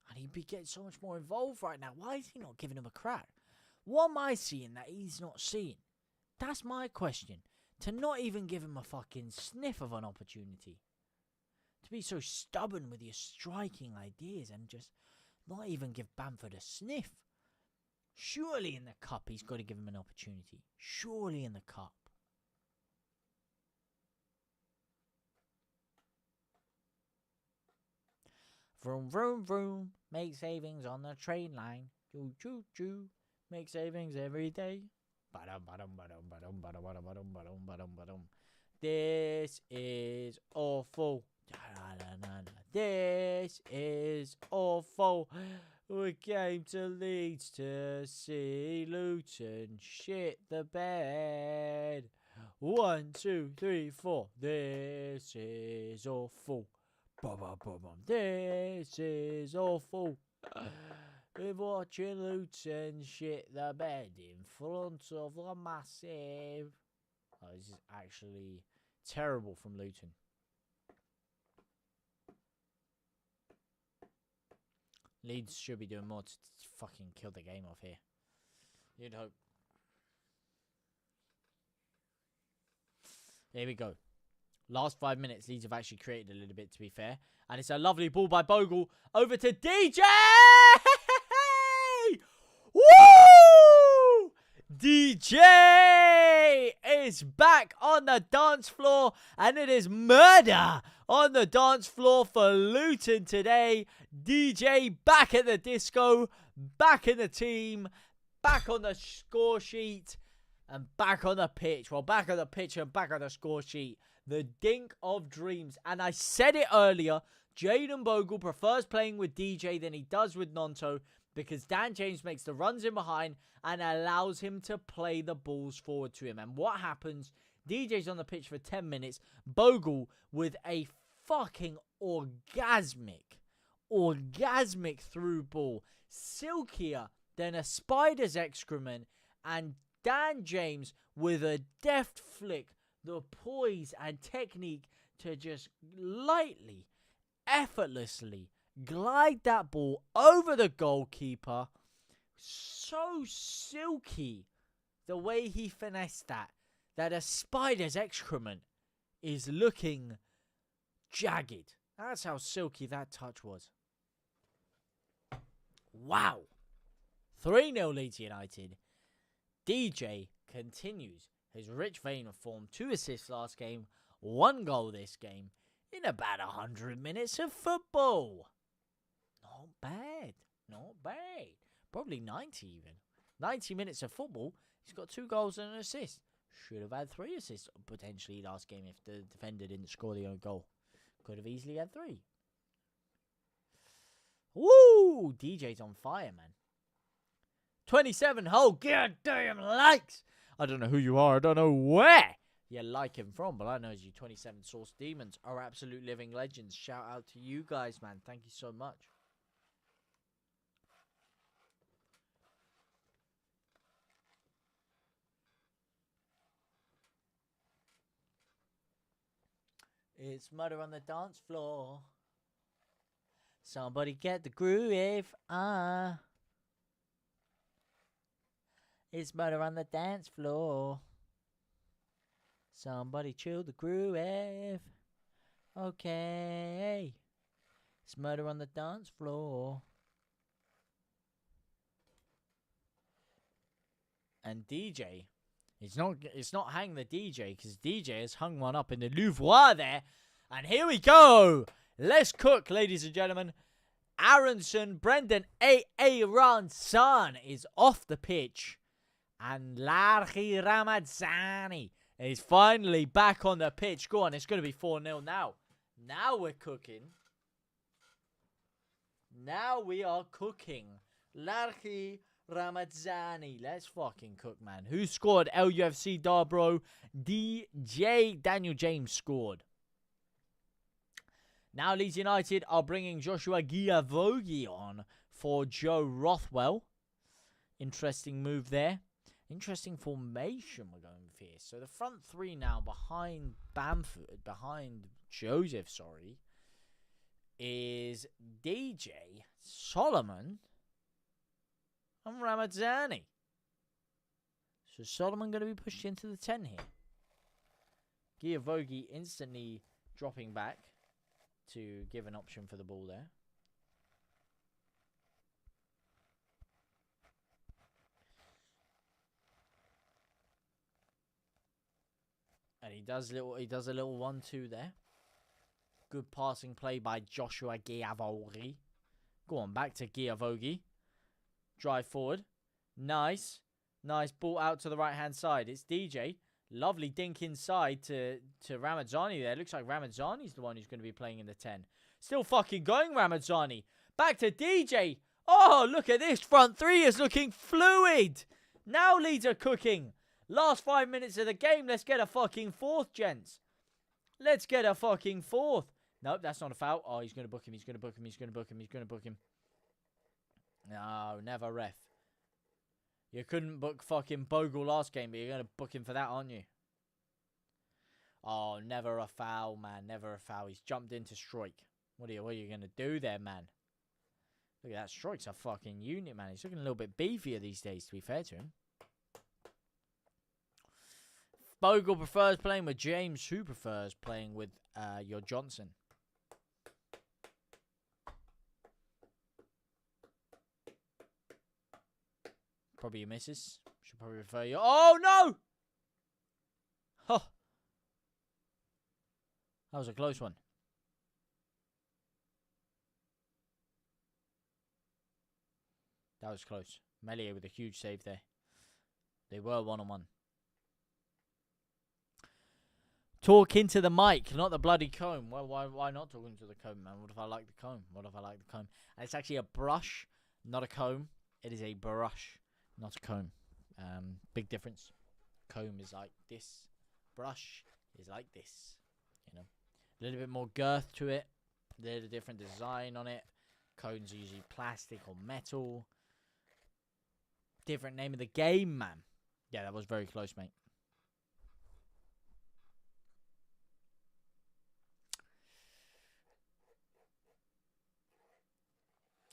And he'd be getting so much more involved right now. Why is he not giving him a crack? What am I seeing that he's not seeing? That's my question. To not even give him a fucking sniff of an opportunity. To be so stubborn with your striking ideas and just not even give Bamford a sniff. Surely in the cup he's got to give him an opportunity. Surely in the cup. Vroom, vroom, vroom. Make savings on the train line. Choo, choo, choo. Make savings every day. This is awful. This is awful. We came to Leeds to see Luton shit the bed. 1, 2, 3, 4. This is awful. This is awful. We're watching Luton shit the bed in front of the massive. Oh, this is actually terrible from Luton. Leeds should be doing more to fucking kill the game off here. You'd hope. Here we go. Last 5 minutes, Leeds have actually created a little bit, to be fair. And it's a lovely ball by Bogle over to DJ! Woo! DJ is back on the dance floor, and it is murder on the dance floor for Luton today. DJ back at the disco, back in the team, back on the score sheet and back on the pitch. Well, back on the pitch and back on the score sheet. The dink of dreams. And I said it earlier, Jayden Bogle prefers playing with DJ than he does with Nonto because Dan James makes the runs in behind and allows him to play the balls forward to him. And what happens? DJ's on the pitch for 10 minutes. Bogle with a fucking orgasmic through ball. Silkier than a spider's excrement. And Dan James with a deft flick, the poise and technique to just lightly, effortlessly glide that ball over the goalkeeper. So silky the way he finessed that a spider's excrement is looking jagged. That's how silky that touch was. Wow. 3-0 Leeds United. DJ continues his rich vein of form. 2 assists last game, 1 goal this game in about 100 minutes of football. Not bad. Not bad. Probably 90 even. 90 minutes of football. He's got 2 goals and an assist. Should have had 3 assists potentially last game if the defender didn't score the own goal. Could have easily had 3. Woo! DJ's on fire, man. 27 whole goddamn likes. I don't know who you are. I don't know where you like him from, but I know you 27 Source Demons are absolute living legends. Shout out to you guys, man. Thank you so much. It's murder on the dance floor. Somebody get the groove. It's murder on the dance floor. Somebody chill the groove. Okay. It's murder on the dance floor. And DJ, it's not hang the DJ, because DJ has hung one up in the Louvre there. And here we go. Let's cook, ladies and gentlemen. Aronson, Brendan Aaronson is off the pitch. And Larry Ramazzani is finally back on the pitch. Go on, it's going to be 4-0 now. Now we're cooking. Now we are cooking. Larry Ramazzani. Let's fucking cook, man. Who scored? LUFC Darbro. DJ Daniel James scored. Now Leeds United are bringing Joshua Giavogi on for Joe Rothwell. Interesting move there. Interesting formation we're going with here. So the front 3 now behind Joseph, is DJ, Solomon, and Ramazzani. So Solomon going to be pushed into the 10 here. Giavogi instantly dropping back to give an option for the ball there. And he does a little 1-2 there. Good passing play by Joshua Giavogi. Go on, back to Giavogi. Drive forward. Nice. Nice ball out to the right-hand side. It's DJ. Lovely dink inside to Ramazzani there. Looks like Ramazzani's the one who's going to be playing in the 10. Still fucking going, Ramazzani. Back to DJ. Oh, look at this. Front 3 is looking fluid. Now Leeds are cooking. Last 5 minutes of the game. Let's get a fucking 4th, gents. Let's get a fucking 4th. Nope, that's not a foul. Oh, he's going to book him. He's going to book him. He's going to book him. He's going to book him. No, never ref. You couldn't book fucking Bogle last game, but you're going to book him for that, aren't you? Oh, never a foul, man. Never a foul. He's jumped into strike. What are you going to do there, man? Look at that. Strike's a fucking unit, man. He's looking a little bit beefier these days, to be fair to him. Bogle prefers playing with James. Who prefers playing with your Johnson? Probably your missus. Should probably refer you. Oh, no! Huh. That was a close one. That was close. Melia with a huge save there. They were one-on-one. Talk into the mic, not the bloody comb. Well, why not talk into the comb, man? What if I like the comb? What if I like the comb? And it's actually a brush, not a comb. It is a brush, not a comb. Big difference. Comb is like this. Brush is like this. You know, a little bit more girth to it. A little different design on it. Cones are usually plastic or metal. Different name of the game, man. Yeah, that was very close, mate.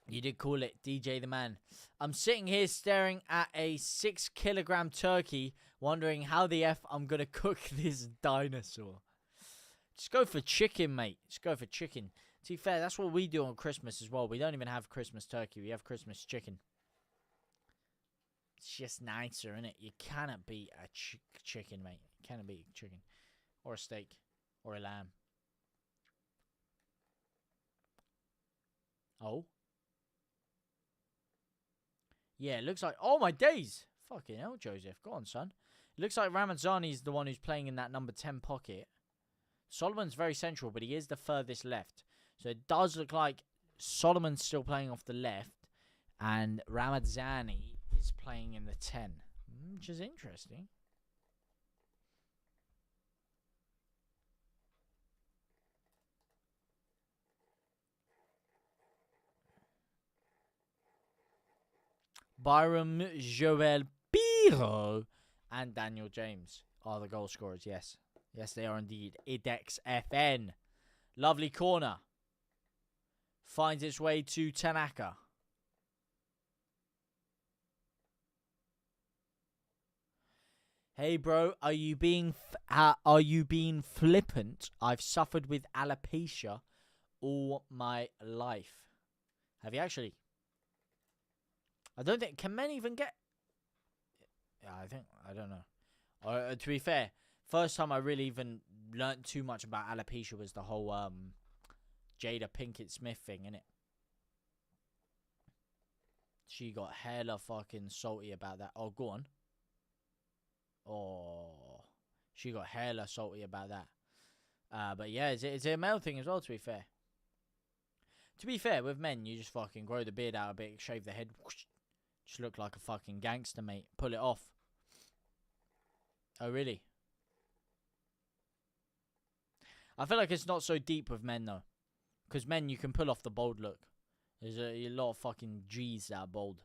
You did call it, DJ the man. I'm sitting here staring at a 6-kilogram turkey, wondering how the F I'm going to cook this dinosaur. Just go for chicken, mate. Just go for chicken. To be fair, that's what we do on Christmas as well. We don't even have Christmas turkey. We have Christmas chicken. It's just nicer, innit? You cannot beat a chicken, mate. You cannot beat chicken. Or a steak. Or a lamb. Oh. Yeah, it looks like... Oh, my days! Fucking hell, Joseph. Go on, son. It looks like Ramazani's the one who's playing in that number 10 pocket. Solomon's very central, but he is the furthest left. So it does look like Solomon's still playing off the left. And Ramazani is playing in the 10. Which is interesting. Byram Joel Piro and Daniel James are the goal scorers, yes. Yes, they are indeed. Idex FN. Lovely corner. Finds its way to Tanaka. Hey, bro, are you being flippant? I've suffered with alopecia all my life. Have you actually? I don't think... Can men even get... Yeah, I don't know. To be fair, first time I really even learnt too much about alopecia was the whole Jada Pinkett Smith thing, innit? She got hella fucking salty about that. Oh, go on. Oh, she got hella salty about that. But yeah, it's a male thing as well, to be fair. To be fair, with men, you just fucking grow the beard out a bit, shave the head, whoosh, just look like a fucking gangster, mate. Pull it off. Oh, really? I feel like it's not so deep with men, though. Because men, you can pull off the bald look. There's a lot of fucking G's that are bald.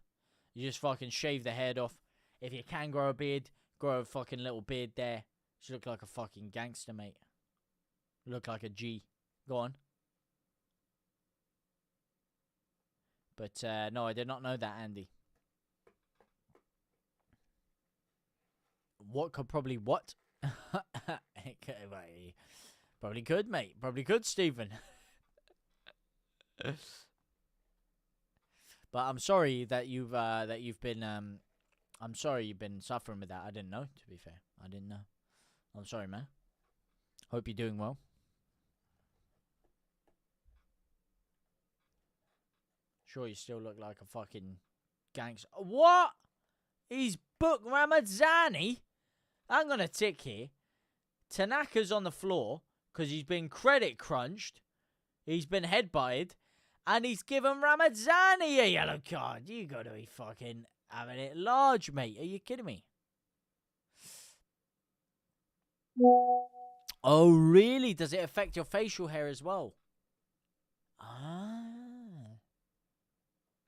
You just fucking shave the head off. If you can grow a beard, grow a fucking little beard there. Just look like a fucking gangster, mate. Look like a G. Go on. But, no, I did not know that, Andy. What could probably what? Probably could, mate. Probably could, Stephen. But I'm sorry that you've been I'm sorry you've been suffering with that. I didn't know, to be fair. I didn't know. I'm sorry, man. Hope you're doing well. Sure, you still look like a fucking gangster. What? He's booked Ramazani? I'm going to tick here. Tanaka's on the floor because he's been credit crunched. He's been headbutted. And he's given Ramazani a yellow card. You got to be fucking having it large, mate. Are you kidding me? Oh, really? Does it affect your facial hair as well? Ah.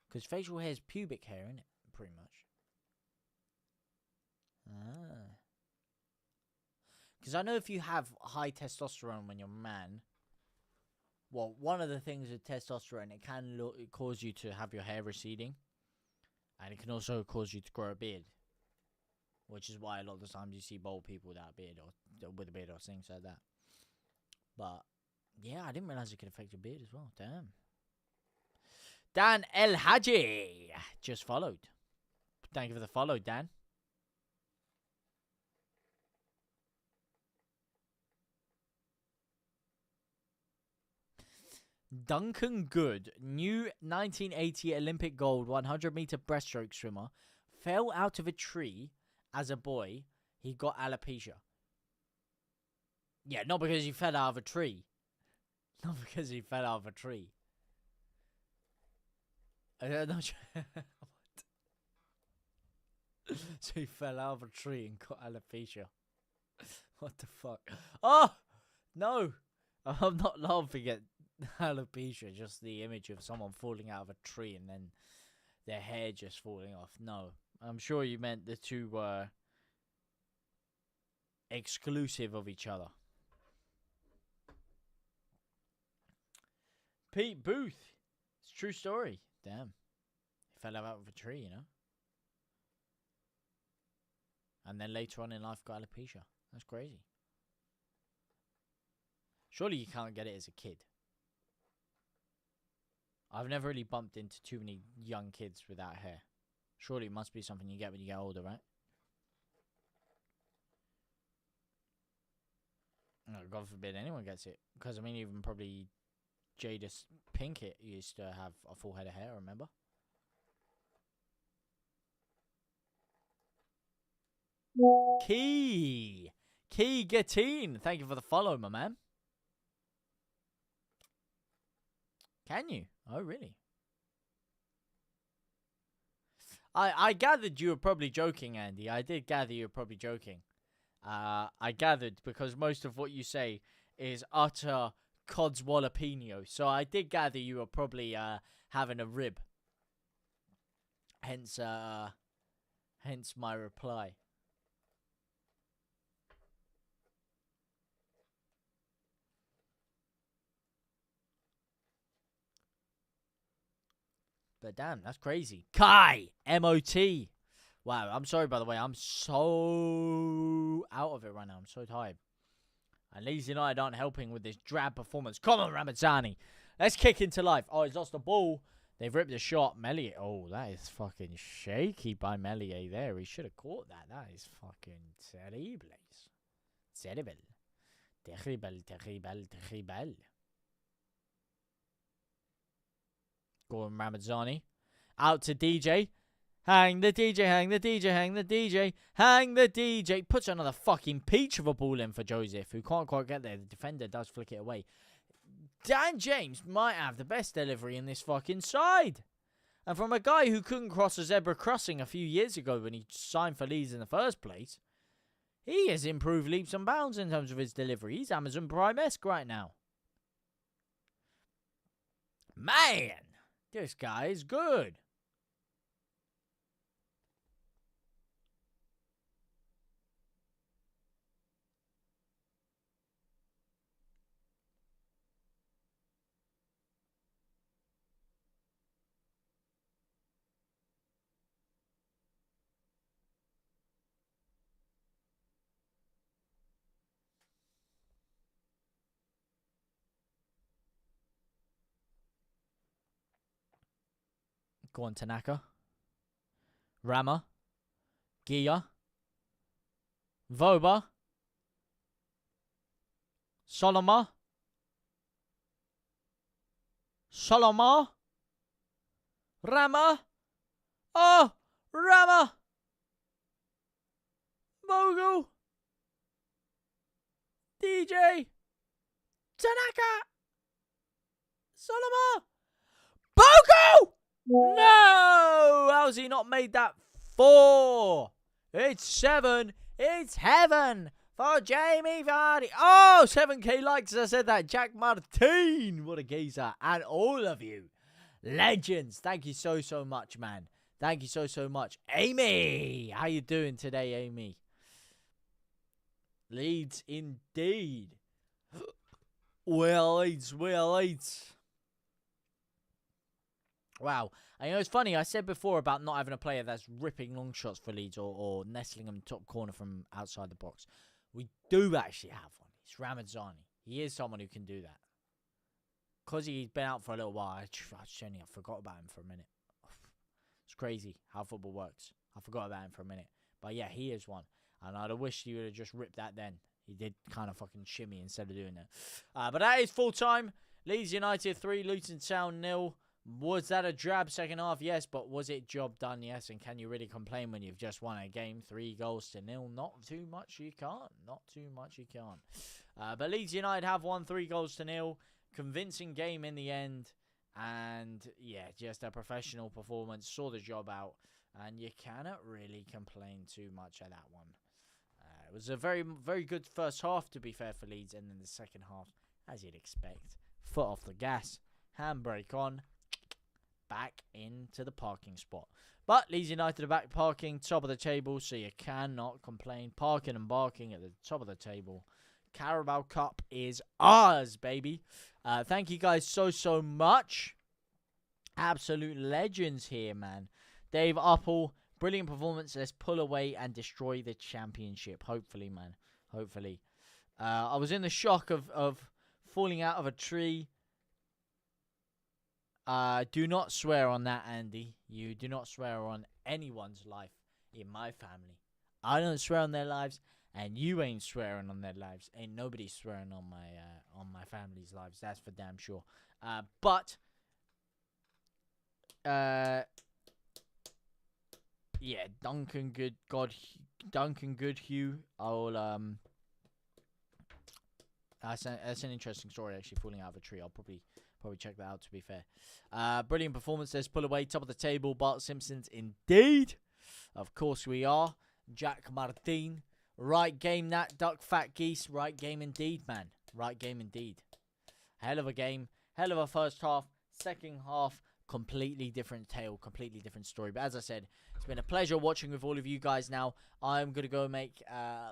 Because facial hair is pubic hair, isn't it? Pretty much. Ah. Because I know if you have high testosterone when you're a man, well, one of the things with testosterone, it can cause you to have your hair receding. And it can also cause you to grow a beard. Which is why a lot of the times you see bald people without a beard or with a beard or things like that. But, yeah, I didn't realize it could affect your beard as well. Damn. Dan El Haji just followed. Thank you for the follow, Dan. Duncan Good, new 1980 Olympic gold 100-meter breaststroke swimmer, fell out of a tree as a boy, he got alopecia. Yeah, not because he fell out of a tree. Not because he fell out of a tree. I'm not sure. So he fell out of a tree and got alopecia. What the fuck? Oh! No! I'm not laughing at alopecia, just the image of someone falling out of a tree and then their hair just falling off. No. I'm sure you meant the two were exclusive of each other. Pete Booth. It's a true story. Damn. He fell out of a tree, you know? And then later on in life got alopecia. That's crazy. Surely you can't get it as a kid. I've never really bumped into too many young kids without hair. Surely it must be something you get when you get older, right? No, God forbid anyone gets it. Because, I mean, even probably Jadis Pinkett used to have a full head of hair, remember? Key Gatine. Thank you for the follow, my man. Can you? Oh, really? I gathered you were probably joking, Andy. I did gather you were probably joking. I gathered because most of what you say is utter Cod's Jalapeno. So I did gather you were probably having a rib. Hence my reply. But damn, that's crazy. Kai! M-O-T. Wow, I'm sorry, by the way. I'm so out of it right now. I'm so tired. And Leeds United aren't helping with this drab performance. Come on, Ramazani. Let's kick into life. Oh, he's lost the ball. They've ripped the shot. Melier. Oh, that is fucking shaky by Melier there. He should have caught that. That is fucking terrible. Terrible. Terrible. Go on, Ramazani. Out to DJ. Hang the DJ, hang the DJ, hang the DJ, hang the DJ. Puts another fucking peach of a ball in for Joseph, who can't quite get there. The defender does flick it away. Dan James might have the best delivery in this fucking side. And from a guy who couldn't cross a zebra crossing a few years ago when he signed for Leeds in the first place, he has improved leaps and bounds in terms of his delivery. He's Amazon Prime-esque right now. Man, this guy is good. Go on, Tanaka. Rama. Gia. Voba. Solomar. Rama. Oh, Rama. Mogul. DJ. Tanaka. Solomar. Bogo! No! How's he not made that 4? It's 7. It's heaven for Jamie Vardy. Oh, 7k likes as I said that. Jack Martin. What a geezer. And all of you. Legends. Thank you so much, man. Thank you so much. Amy. How you doing today, Amy? Leeds indeed. Well, Leeds. Wow. And you know, it's funny, I said before about not having a player that's ripping long shots for Leeds or nestling them top corner from outside the box. We do actually have one. It's Ramazani. He is someone who can do that. Because he's been out for a little while, I forgot about him for a minute. It's crazy how football works. I forgot about him for a minute. But yeah, he is one. And I'd have wished he would have just ripped that then. He did kind of fucking shimmy instead of doing that. But that is full time. Leeds United 3, Luton Town 0. Was that a drab second half? Yes, but was it job done? Yes, and can you really complain when you've just won a game 3-0? Not too much you can't. Not too much you can't. But Leeds United have won 3-0. Convincing game in the end. And yeah, just a professional performance. Saw the job out. And you cannot really complain too much at that one. It was a very, very good first half, to be fair, for Leeds. And then the second half, as you'd expect, foot off the gas, handbrake on, back into the parking spot. But Leeds United are back parking, top of the table, so you cannot complain. Parking and barking at the top of the table. Carabao Cup is ours, baby. Thank you guys so much. Absolute legends here, man. Dave Uppel, brilliant performance. Let's pull away and destroy the championship. Hopefully, man. Hopefully. I was in the shock of falling out of a tree. Do not swear on that, Andy. You do not swear on anyone's life in my family. I don't swear on their lives, and you ain't swearing on their lives. Ain't nobody swearing on my family's lives. That's for damn sure. Yeah, Duncan Goodhue. That's an interesting story, actually, falling out of a tree. I'll probably check that out, to be fair. Brilliant performance. Let's pull away. Top of the table. Bart Simpson's indeed. Of course we are. Jack Martin. Right game, that duck fat geese. Right game indeed, man. Right game indeed. Hell of a game. Hell of a first half. Second half, completely different tale. Completely different story. But as I said, it's been a pleasure watching with all of you guys now. I'm going to go make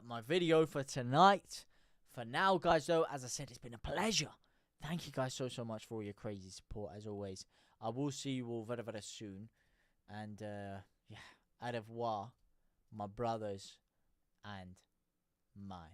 my video for tonight. For now, guys, though, as I said, it's been a pleasure. Thank you guys so much for all your crazy support, as always. I will see you all very, very soon. And, yeah, au revoir, my brothers and my